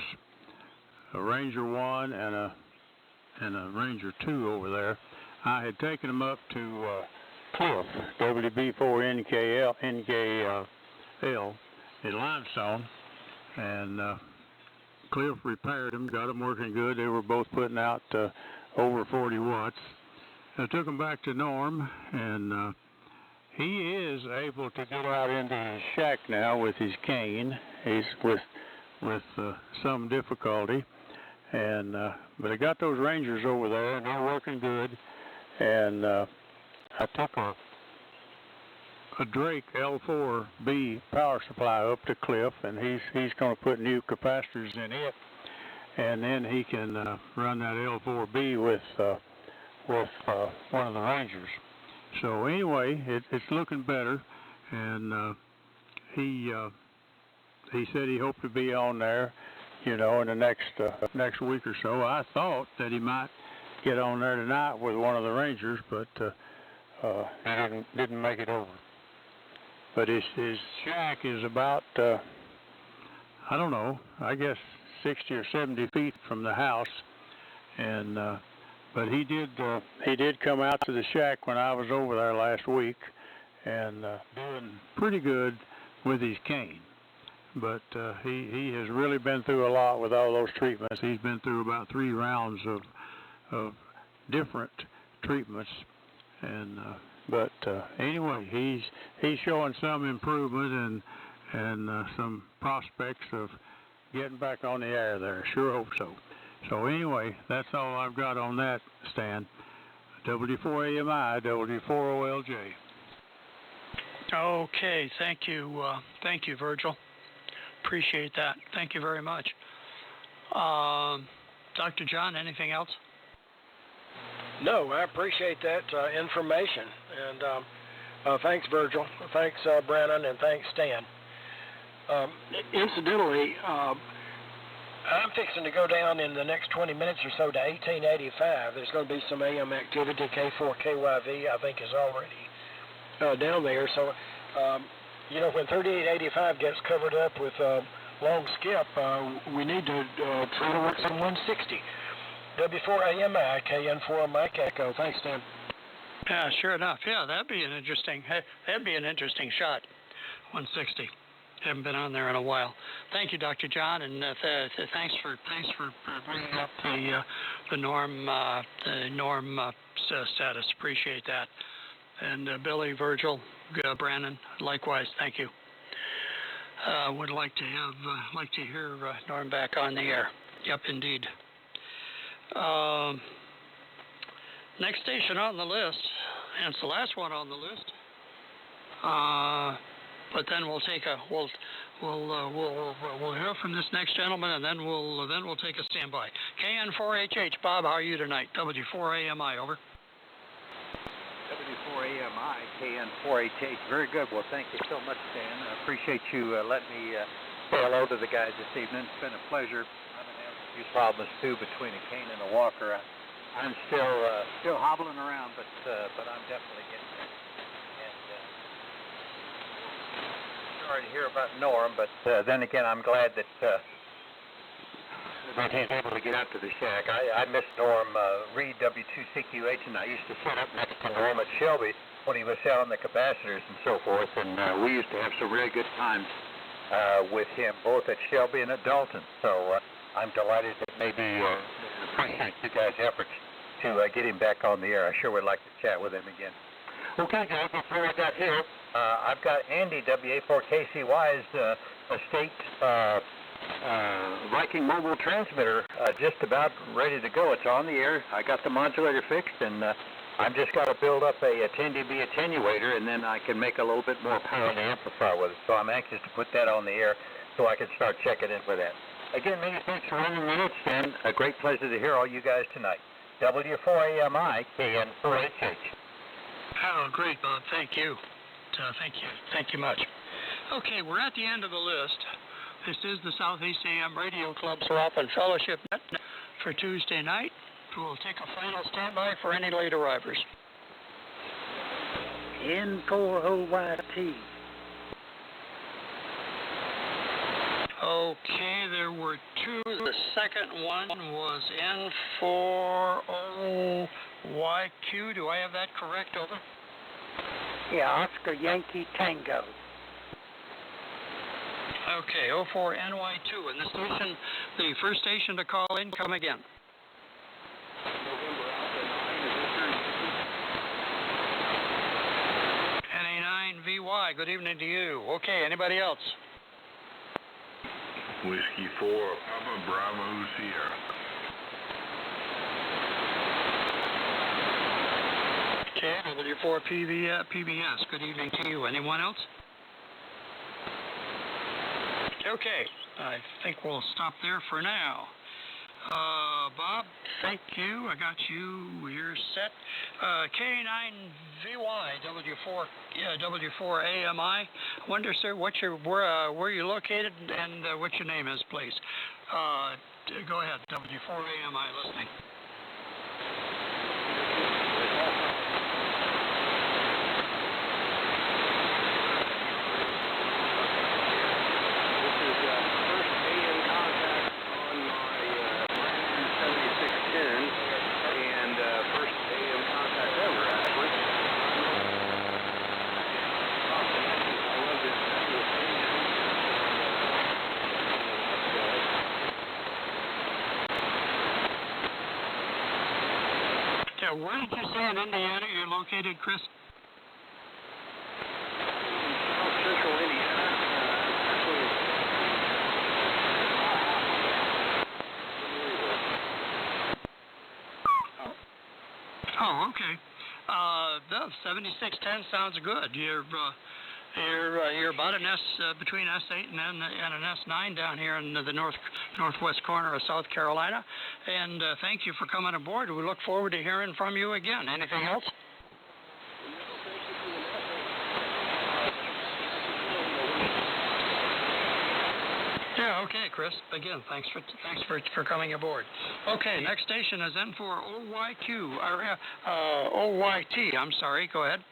a Ranger 1 and a Ranger 2 over there. I had taken them up to Cliff, WB4NKL in Limestone, and Cliff repaired them, got them working good. They were both putting out over 40 watts. I took them back to Norm, and he is able to get out into his shack now with his cane. He's with some difficulty, and but I got those Rangers over there, and they're working good. And I took a Drake L4B power supply up to Cliff, and he's going to put new capacitors in it, and then he can run that L4B with one of the Rangers. So anyway, it's looking better, and he said he hoped to be on there, in the next week or so. I thought that he might get on there tonight with one of the Rangers, but he didn't make it over. But his shack is about, I don't know, I guess 60 or 70 feet from the house, and but he did come out to the shack when I was over there last week, and doing pretty good with his cane. But he has really been through a lot with all those treatments. He's been through about 3 rounds of different treatments, and but anyway, he's showing some improvement and some prospects of getting back on the air there. Sure hope so. So anyway, that's all I've got on that, Stan. W4AMI, W4OLJ. Okay, thank you, Virgil. Appreciate that. Thank you very much. Dr. John, anything else? No, I appreciate that information, and thanks, Virgil. Thanks, Brandon, and thanks, Stan. Incidentally, I'm fixing to go down in the next 20 minutes or so to 1885. There's going to be some AM activity. K4KYV, I think, is already down there. So, when 3885 gets covered up with long skip, we need to try to work some 160. W4AMI, KN4 Mike Echo. Thanks, Stan. Yeah, sure enough. Yeah, that'd be an interesting shot. 160. Haven't been on there in a while. Thank you, Dr. John, and thanks for bringing up the norm status. Appreciate that. And Billy, Virgil, Brandon, likewise. Thank you. Would like to hear Norm back on the air. Yep, indeed. Next station on the list, and it's the last one on the list, but then we'll take a we'll hear from this next gentleman, and then we'll take a standby. KN4HH, Bob, how are you tonight? W4AMI, over. W4AMI, KN4HH, very good. Well, thank you so much, Dan. I appreciate you letting me say hello to the guys this evening. It's been a pleasure. I've been having a few problems too between a cane and a walker. I'm still hobbling around, but I'm definitely getting there. And sorry to hear about Norm, but then again, I'm glad that he's able to get out to the shack. I miss Norm Reed, W2CQH, and I used to sit up next to Norm at Shelby when he was selling the capacitors and so forth, and we used to have some really good times with him, both at Shelby and at Dalton. So I'm delighted that maybe appreciate you guys' efforts to get him back on the air. I sure would like to chat with him again. Okay, guys, before I got here, I've got Andy, WA4KCY's estate Viking mobile transmitter just about ready to go. It's on the air. I got the modulator fixed, and I've just got to build up a 10 dB attenuator, and then I can make a little bit more power in the amplifier with it. So I'm anxious to put that on the air so I can start checking in with that. Again, many thanks for running the notes, Dan. A great pleasure to hear all you guys tonight. W4AMI, KN4HH. Oh, great, Bob. Thank you. Thank you much. Okay, we're at the end of the list. This is the Southeast AM Radio Club Swap and Fellowship Net for Tuesday night. We'll take a final standby for any late arrivers. N4OYT. Okay, there were two. The second one was N40YQ. Do I have that correct, over? Yeah, Oscar Yankee Tango. Okay, 04NY2. And the first station to call in, come again. NA9VY, good evening to you. Okay, anybody else? Whiskey 4, Papa Bravo Sierra. Okay, W4PBS, good evening to you. Anyone else? Okay, I think we'll stop there for now. Bob, thank you. I got you. You're set. K9VY, W4AMI. I wonder, sir, where you're located and what your name is, please. Go ahead, W4AMI, listening. Where did you say in Indiana you're located, Chris? Central Indiana. Oh, okay. 7610 sounds good. You're about an S between S8 and an S9 down here in the northwest corner of South Carolina. And thank you for coming aboard. We look forward to hearing from you again. Anything else? Yeah, okay, Chris. Again, thanks for coming aboard. Okay, next station is N4OYQ or OYT. I'm sorry. Go ahead.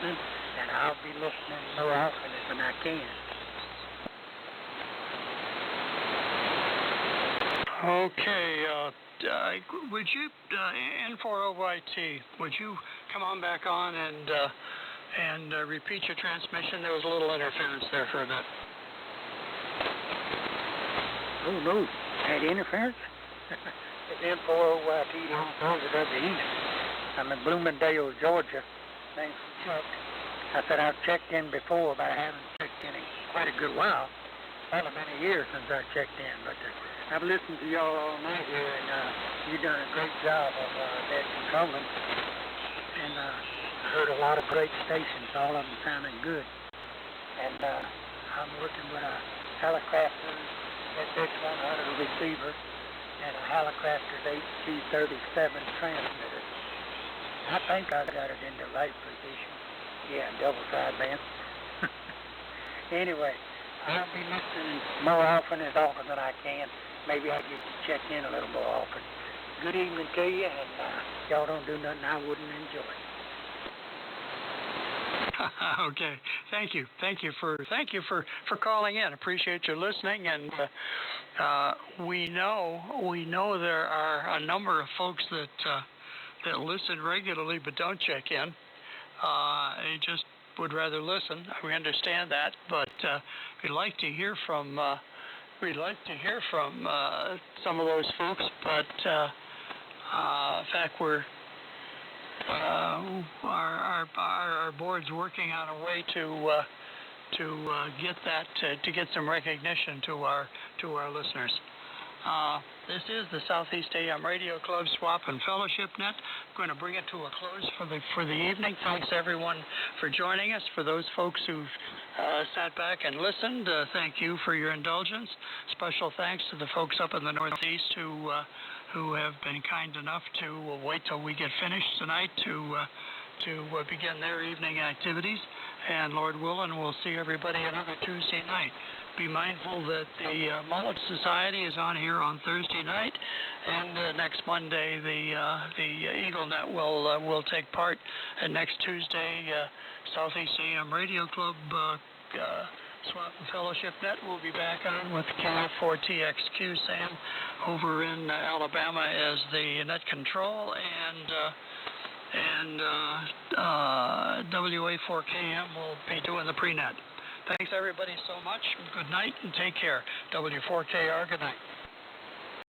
And I'll be listening more often than I can. Okay, would you, N4OYT, would you come on back on and repeat your transmission? There was a little interference there for a bit. Oh, no. Had interference? It's N4OYT long Georgia W East. I'm in Bloomingdale, Georgia. Name's Chuck. I said I've checked in before, but I haven't checked in quite a good while. Probably many years since I checked in, but I've listened to y'all all night here, and you've done a great job of that controlling. And heard a lot of great stations, all of them sounding good. And I'm working with a Hallicrafter's SX100 receiver and a Hallicrafter's HG37 transmitter. I think I got it in the right position. Yeah, double sideband. Anyway, I'll be listening more often than I can. Maybe I'll get to check in a little more often. Good evening to you, and y'all don't do nothing I wouldn't enjoy. Okay, thank you for calling in. Appreciate you listening, and we know there are a number of folks that listen regularly but don't check in. They just would rather listen. We understand that, but we'd like to hear from some of those folks. But in fact, our board's working on a way to get some recognition to our listeners. This is the Southeast AM Radio Club Swap and Fellowship Net. I'm going to bring it to a close for the evening. Thanks everyone for joining us. For those folks who've sat back and listened, thank you for your indulgence. Special thanks to the folks up in the Northeast who have been kind enough to wait till we get finished tonight to begin their evening activities. And Lord willing, we'll see everybody another Tuesday night. Be mindful that the Mullet Society is on here on Thursday night, and next Monday the Eagle Net will take part, and next Tuesday Southeast AM Radio Club Swap and Fellowship Net will be back on with KF4TXQ Sam over in Alabama as the net control, and WA4KM will be doing the prenet. Thanks everybody so much. Good night and take care. W4KR, good night.